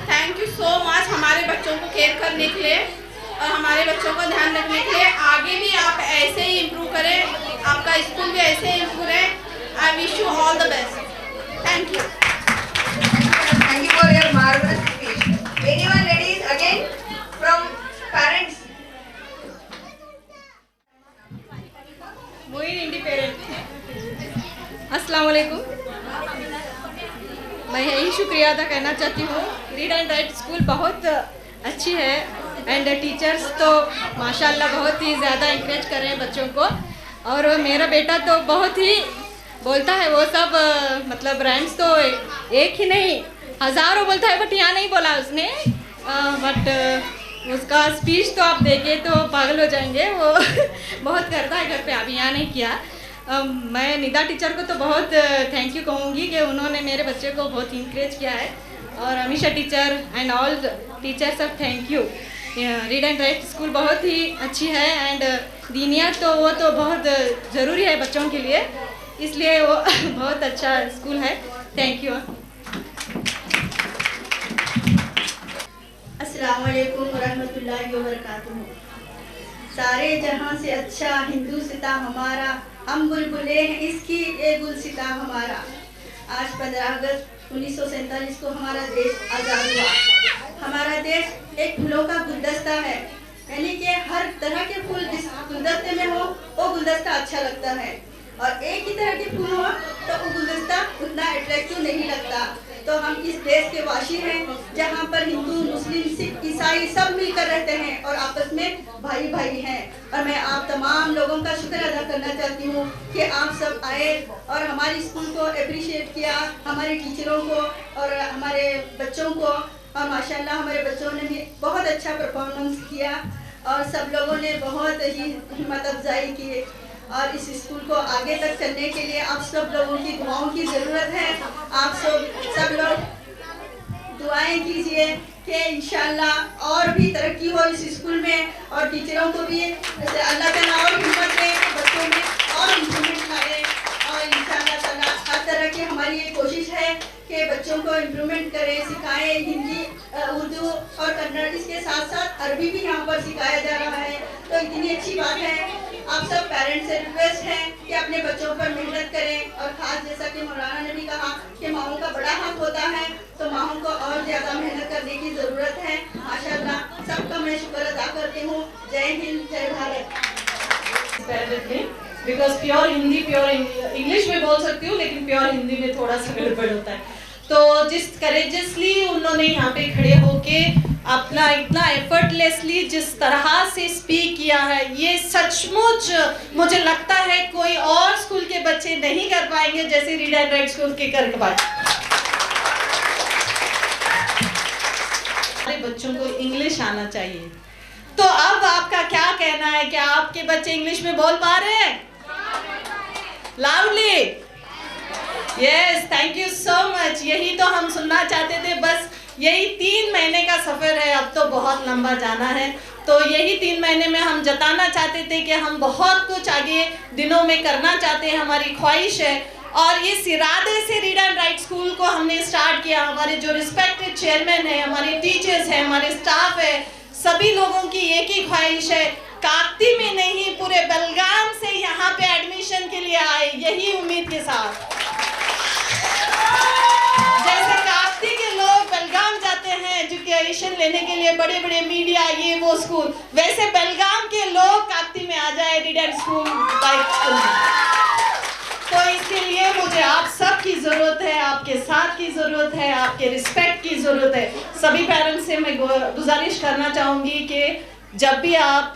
thank you so much हमारे बच्चों को केयर करने के लिए और हमारे बच्चों का ध्यान रखने के लिए। आगे भी आप ऐसे ही इम्प्रूव करें, आपका स्कूल भी ऐसे ही इम्प्रूव है। I wish you all the best. Thank you. Thank you for your marvelous speech. Anyone ladies again from parents? Moin independent. अस्सलाम वालेकुम। मैं यही शुक्रिया अदा करना चाहती हूँ। रीड एंड राइट स्कूल बहुत अच्छी है एंड टीचर्स तो माशाल्लाह बहुत ही ज़्यादा इंकरेज कर रहे हैं बच्चों को। और मेरा बेटा तो बहुत ही बोलता है, वो सब मतलब रैंक्स तो एक ही नहीं हज़ारों बोलता है, बट यहाँ नहीं बोला उसने। बट उसका स्पीच तो आप देखे तो पागल हो जाएंगे, वो बहुत करता है घर पे, अभी यहाँ नहीं किया। मैं निदा टीचर को तो बहुत थैंक यू कहूँगी कि उन्होंने मेरे बच्चे को बहुत इंकरेज किया है और Amisha teacher and all teachers of thank you. Read and write school बहुत ही अच्छी है एंड दीनियात तो वो तो बहुत ज़रूरी है बच्चों के लिए, इसलिए वो बहुत अच्छा स्कूल है। Thank you. अस्सलाम वालेकुम वरहमतुल्लाहि वबरकातुहू। सारे जहां से अच्छा हिंदुस्ता हमारा, हम बुलबुले हैं इसकी ये गुलसिता हमारा। आज 15 अगस्त 1947 को हमारा देश आज़ाद हुआ। हमारा देश एक फूलों का गुलदस्ता है, यानी कि हर तरह के फूल जिस गुलदस्ते में हो वो गुलदस्ता अच्छा लगता है, और एक ही तरह के फूल हो तो वो गुलदस्ता उतना अट्रैक्टिव नहीं लगता। तो हम इस देश के वासी हैं जहाँ पर हिंदू, मुस्लिम, सिख, ईसाई सब मिलकर रहते हैं और आपस में भाई भाई हैं। और मैं आप तमाम लोगों का शुक्र अदा करना चाहती हूँ कि आप सब आए और हमारी स्कूल को अप्रिशिएट किया, हमारे टीचरों को और हमारे बच्चों को। और माशाल्लाह हमारे बच्चों ने भी बहुत अच्छा परफॉर्मेंस किया और सब लोगों ने बहुत ही हिम्मत अफजाई की। और इस स्कूल को आगे तक करने के लिए आप सब लोगों की दुआओं की ज़रूरत है। आप सब लोग दुआएं कीजिए कि इंशाल्लाह और भी तरक्की हो इस स्कूल में, और टीचरों को भी अल्लाह ताला और हिम्मत दे, बच्चों में और इम्प्रूवमेंट लाए। और इंशाल्लाह ताला हर तरह की हमारी ये कोशिश है कि बच्चों को इम्प्रूवमेंट करें, सिखाएं, हिंदी, उर्दू और कन्नड़, इसके साथ साथ अरबी भी यहाँ पर सिखाया जा रहा है। तो इतनी अच्छी बात है। आप सब पेरेंट्स से रिक्वेस्ट है कि अपने बच्चों पर मेहनत करें, और खास जैसा कि मौलाना ने भी कहा कि माओं का बड़ा हक होता है, तो माओं को और ज़्यादा मेहनत करने की ज़रूरत है। माशाल्लाह सबका मैं शुक्र अदा करती हूँ। जय हिंद, जय Bharat. Because pure Hindi, pure English में बोल सकती हूँ, लेकिन प्योर हिंदी में थोड़ा सा गड़बड़ होता है। तो जिस करेजसली उन्होंने यहाँ पे खड़े होके अपना इतना एफर्टलेसली जिस तरह से स्पीक किया है, ये सचमुच मुझे लगता है कोई और स्कूल के बच्चे नहीं कर पाएंगे जैसे रीड एंड राइट स्कूल के कर पाए। हमारे बच्चों को इंग्लिश आना चाहिए। तो अब आपका क्या कहना है, क्या आपके बच्चे इंग्लिश में बोल पा रहे हैं? Loudly yes, thank you so much. यही तो हम सुनना चाहते थे। बस यही 3 महीने का सफ़र है, अब तो बहुत लंबा जाना है। तो यही 3 महीने में हम जताना चाहते थे कि हम बहुत कुछ आगे दिनों में करना चाहते हैं, हमारी ख्वाहिश है। और इस इरादे से रीड एंड राइट स्कूल को हमने स्टार्ट किया। हमारे जो रिस्पेक्टेड चेयरमैन है, हमारे टीचर्स हैं, हमारे स्टाफ है, सभी लोगों की एक ही ख्वाहिश है, काकती में नहीं पूरे बेलगाम से यहाँ पे एडमिशन के लिए आए, यही उम्मीद के साथ। जैसे काकती के लोग बेलगाम जाते हैं एजुकेशन लेने के लिए, बड़े बड़े मीडिया, ये वो स्कूल, वैसे बेलगाम के लोग काकती में आ जाए read and school right school में। तो इसके लिए मुझे आप सब की ज़रूरत है, आपके साथ की ज़रूरत है, आपके रिस्पेक्ट की ज़रूरत है। सभी पेरेंट्स से मैं गुजारिश करना चाहूँगी कि जब भी आप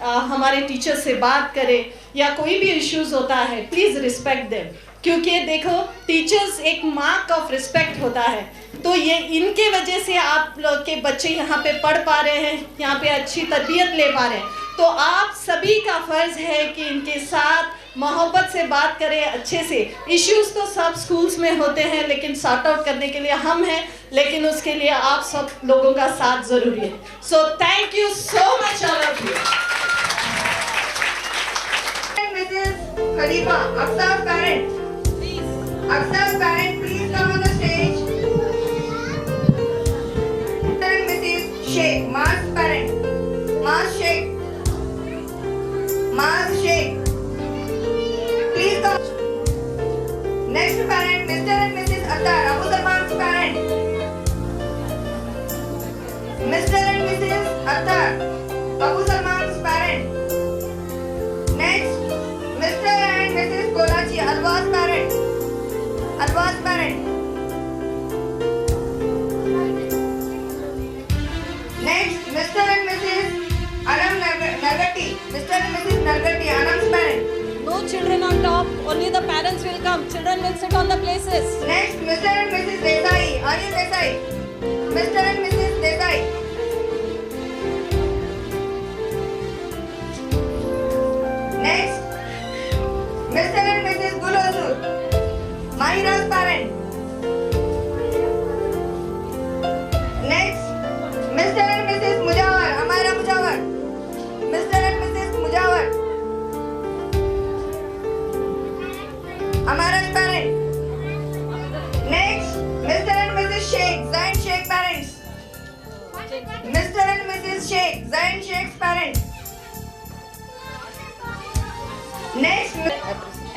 हमारे टीचर से बात करें या कोई भी इश्यूज़ होता है, प्लीज़ रिस्पेक्ट देम, क्योंकि देखो टीचर्स एक मार्क ऑफ रिस्पेक्ट होता है। तो ये इनके वजह से आप लोग के बच्चे यहाँ पे पढ़ पा रहे हैं, यहाँ पे अच्छी तरबियत ले पा रहे हैं। तो आप सभी का फ़र्ज़ है कि इनके साथ मोहब्बत से बात करें, अच्छे से। इश्यूज़ तो सब स्कूल्स में होते हैं, लेकिन सॉर्ट आउट करने के लिए हम हैं, लेकिन उसके लिए आप सब लोगों का साथ ज़रूरी है। So thank you so much all of you. Khalifa, Aksar's parent. Aksar's parent, please come on the stage. And Mrs. Sheikh, Mars parent. Mars Sheikh. Mars Sheikh. Please come. Next parent, Mr. and Mrs. Attar, Abu Salman's parent. Mr. and Mrs. Attar, Abu Salman's parent. Next, Mr. and Mrs. Kolachi, Alwa's parent. Alwa's parent. Next, Mr. and Mrs. Anam Nargati. Mr. and Mrs. Nargati, Anam's parent. No children on top, only the parents will come. Children will sit on the places. Next, Mr. and Mrs. Desai, Arya Desai. Mr. and Mrs. Desai. Next, Mr. and Mrs. Gulazur, Mahira's parent. Next, Mr. and Mrs. Mujawar, Amara Mujawar. Mr. and Mrs. Mujawar, Amara's parent. Next, Mr. and Mrs. Sheikh, Zain Sheikh parents. Mr. and Mrs. Sheikh, Zain Sheikh's parents. Next,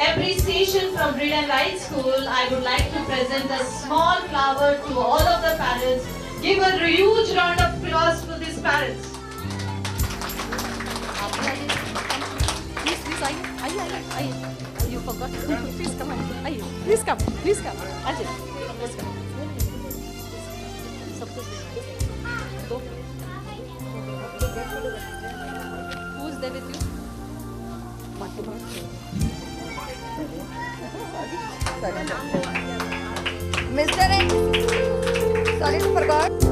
appreciation from Read and Write School, I would like to present a small flower to all of the parents. Give a huge round of applause to these parents. Please, Aye. You forgot. Please come on. Aye. Please come. Ajay, please come. Who's there with you? Mr. and sorry, forgot.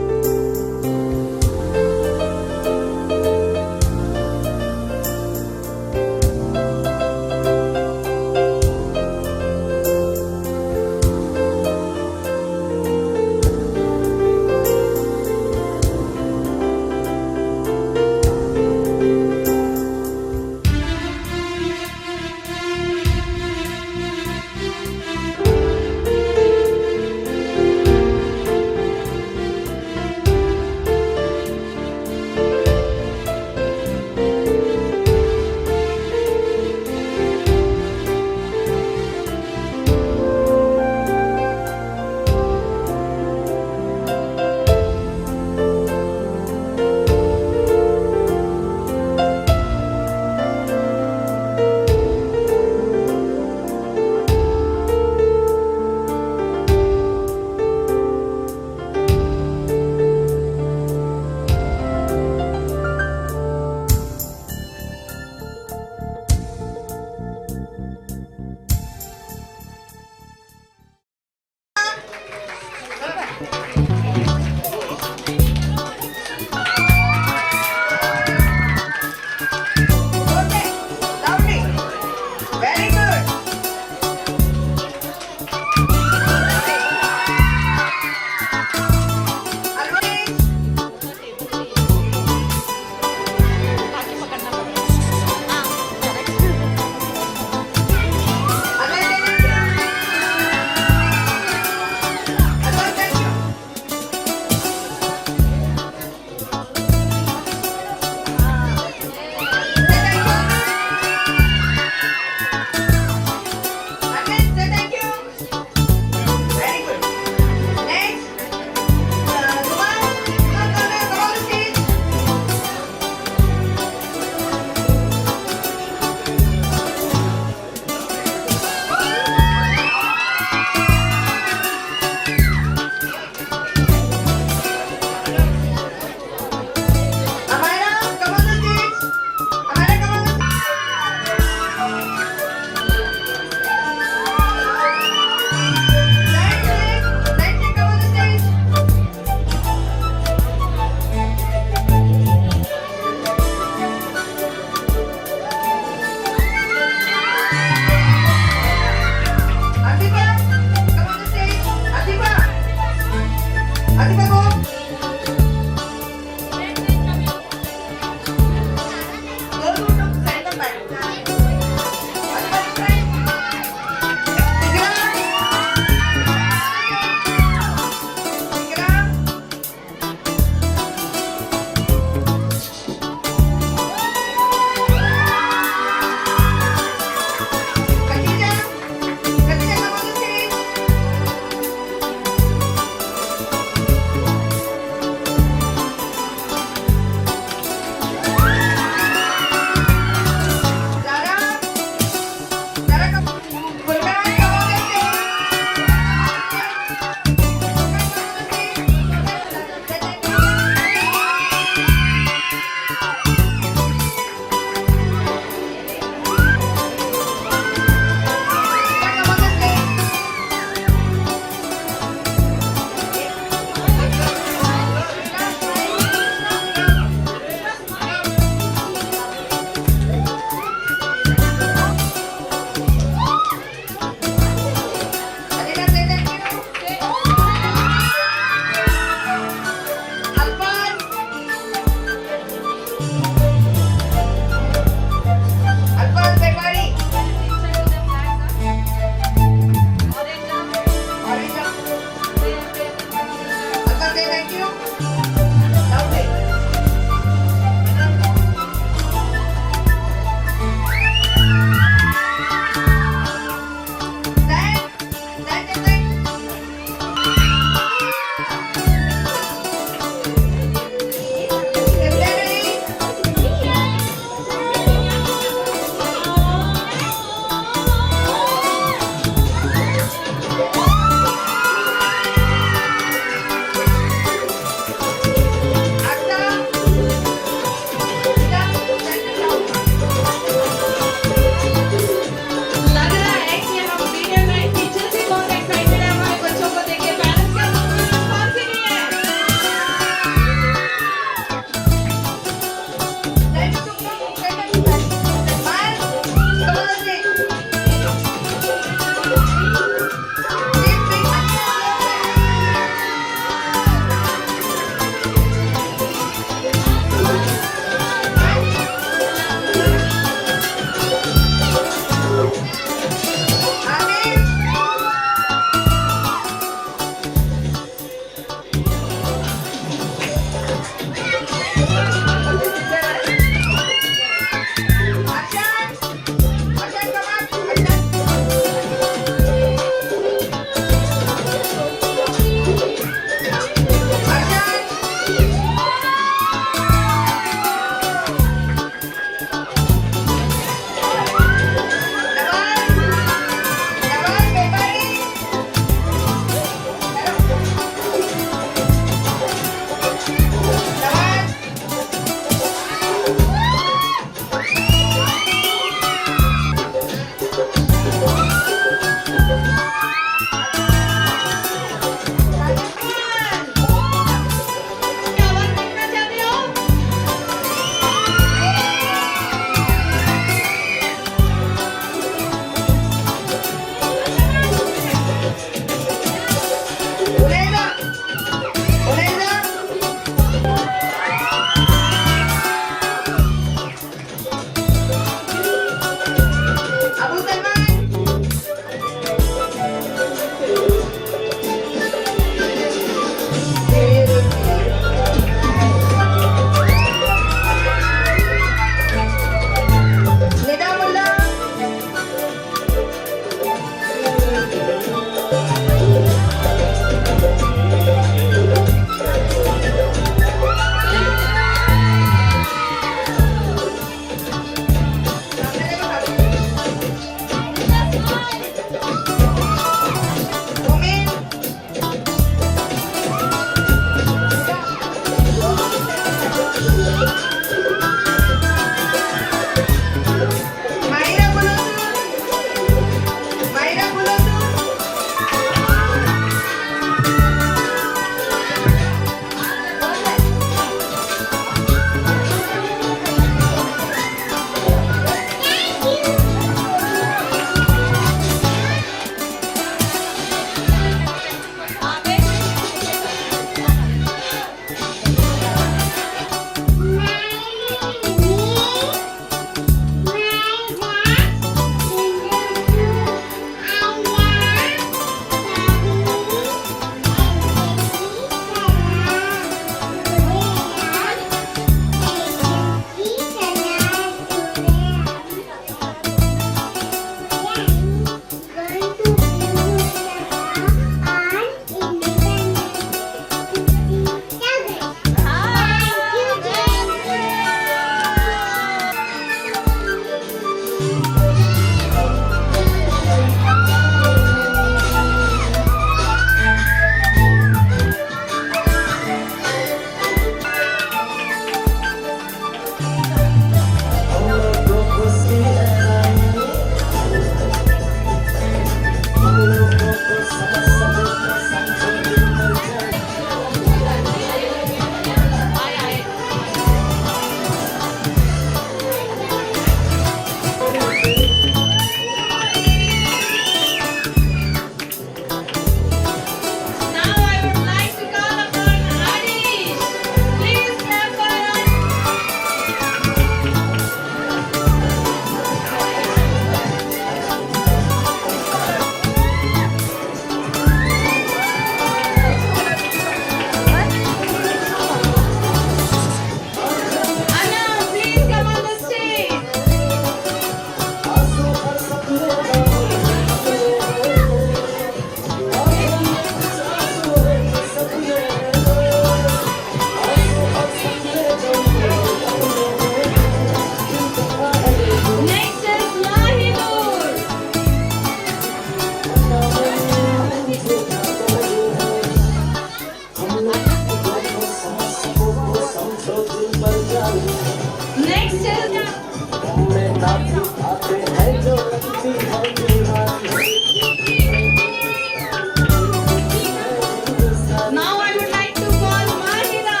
Now I would like to call Mahira.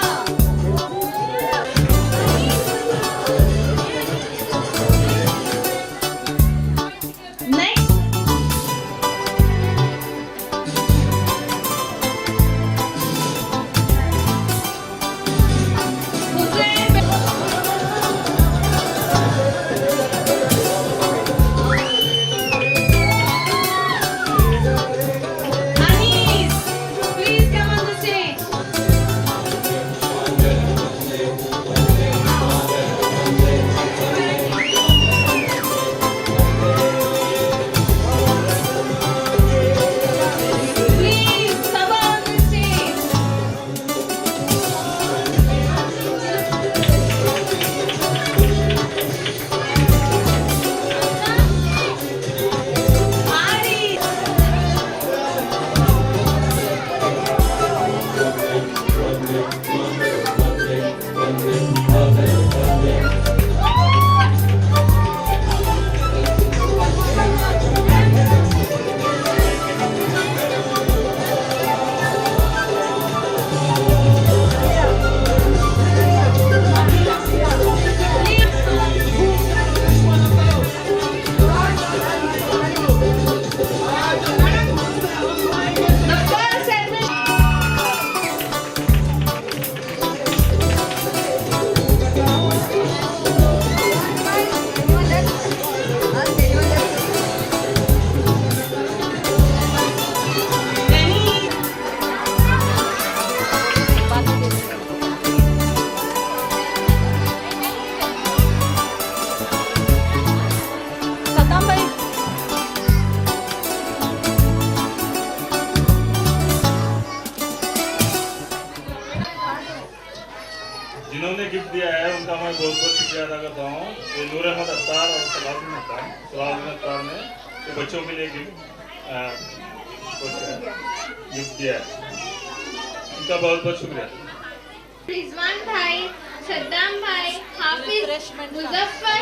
Next. Anis, please come on the stage. Please come on the stage. Aris. The first celebration. Saddam भाई जिन्होंने gift दिया है उनका मैं बहुत बहुत शुक्रिया अदा करता हूँ। ये नूर अहमद अख्तार और सलाहुद्दीन अख्तार ने ये बच्चों के लिए गिफ्ट दिया है, उनका बहुत बहुत शुक्रिया। रिजवान भाई, सद्दाम भाई, हाफिज, Muzaffar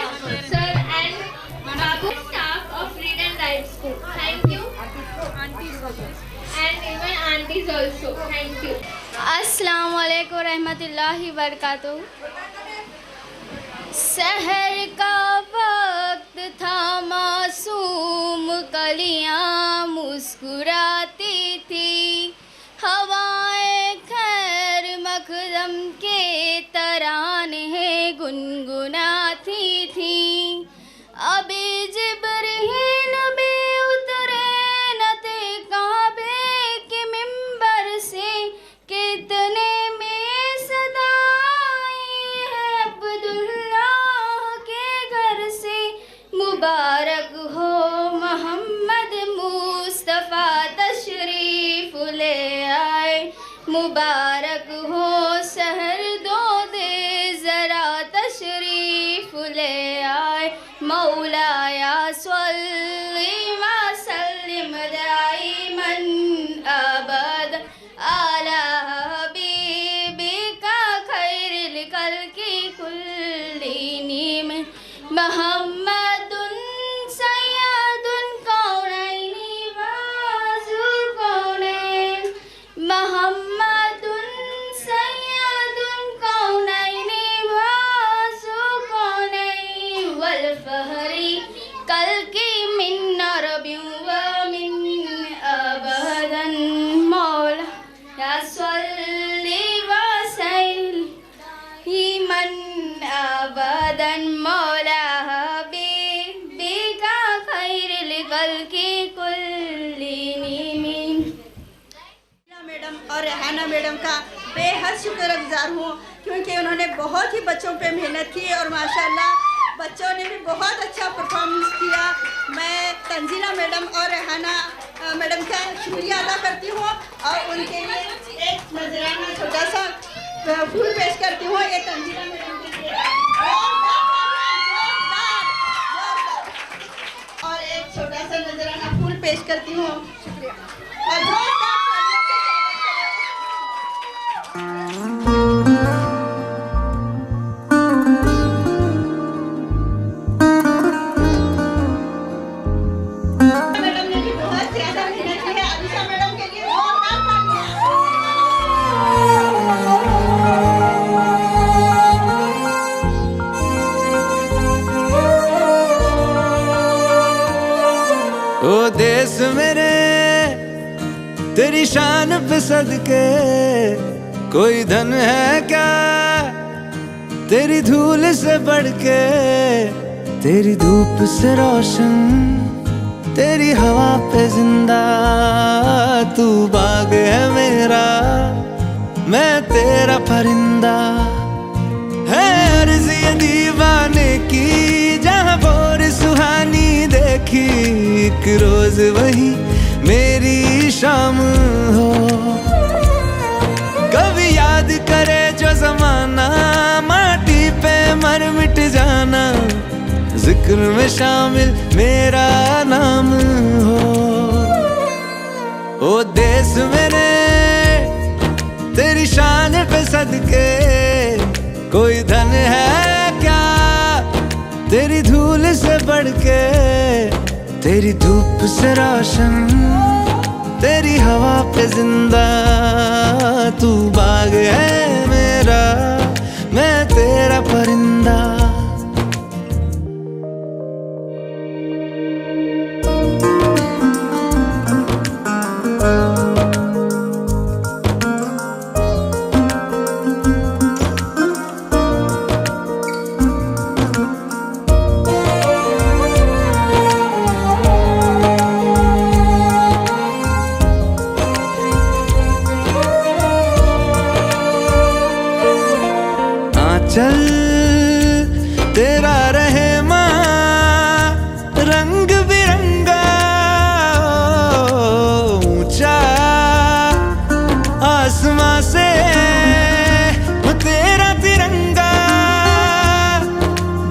sir and Babu staff of Read and Write School. Thank you. And even aunties also. Thank you. अस्सलाम वालेकुम रहमतुल्लाहि वबरकातुहू। सहर का वक्त था, मासूम कलियां मुस्कुराती थी, हवाएं खैर मखदम के तराने गुनगुनाती थी। अभी जिब्रील भी उतरे न थे काबे के मिंबर से, कितने में सदाई है अब्दुल्लाह के घर से। मुबारक हो मोहम्मद मुस्तफ़ा तशरीफ ले आए, मुबारक हो सहर दो दे ज़रा तशरीफ ले आए। मौलाया सल्ली व सल्लिम दाइमन अबद आला हबीबिका खैरिल खल्क़ि कुल्लिहिम मुहम्मदुन सय्यदुल कौनैनि व ज़ुल कौनैन, मुहम्मदुन सय्यदुल कौनैनि व ज़ुल कौनैन वल फहरी कल्कि मिन नरबि व मिन अबदन। मौला या सल्ली व सल्लिम अबदन मौला हबीबिका खैरिल खल्क़ि कुल्लिहिम। मैडम और रेहाना मैडम का बेहद शुक्रगुजार हूँ, क्योंकि उन्होंने बहुत ही बच्चों पे मेहनत की और माशाल्लाह बच्चों ने भी बहुत अच्छा परफॉर्मेंस किया। मैं तंजीला मैडम और रेहाना मैडम का शुक्रिया अदा करती हूँ और उनके लिए एक नजराना छोटा सा फूल पेश करती हूँ। ये तंजीला मैडम के लिए और एक छोटा सा नजराना फूल पेश करती हूँ। शुक्रिया और देश मेरे तेरी शान पे सदके, कोई धन है क्या तेरी धूल से बढ़ के, तेरी धूप से रोशन, तेरी हवा पे जिंदा, तू बाग है मेरा, मैं तेरा परिंदा। है अर्ज़ ये दीवाने की, जहाँ भोर सुहानी देखी, एक रोज वही मेरी शाम हो। कभी याद करे जो जमाना, माटी पे मर मिट जाना, जिक्र में शामिल मेरा नाम हो। ओ देश मेरे तेरी शान पे सदके, कोई धन है क्या तेरी धूल से बढ़ के, तेरी धूप से रोशन, तेरी हवा पे जिंदा, तू बाग है मेरा, मैं तेरा परिंदा। चल तेरा रहे माँ रंग बिरंगा, ऊंचा आसमां से तेरा तिरंगा,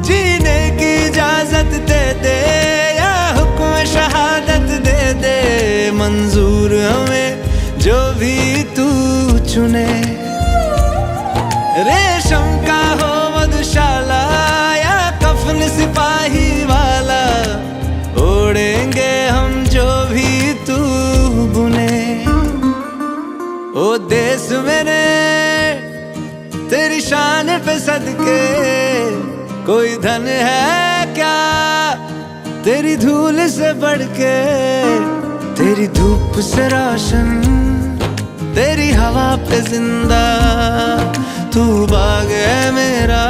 जीने की इजाजत दे दे या हुक्म शहादत दे दे, मंजूर हमें जो भी तू चुने। रेशम का हो मधुशाला या कफन सिपाही वाला, ओढ़ेंगे हम जो भी तू बुने। ओ देश मेरे तेरी शान पे सदके, कोई धन है क्या तेरी धूल से बढ़ के, तेरी धूप से रोशन, तेरी हवा पे जिंदा, तू बाग है मेरा,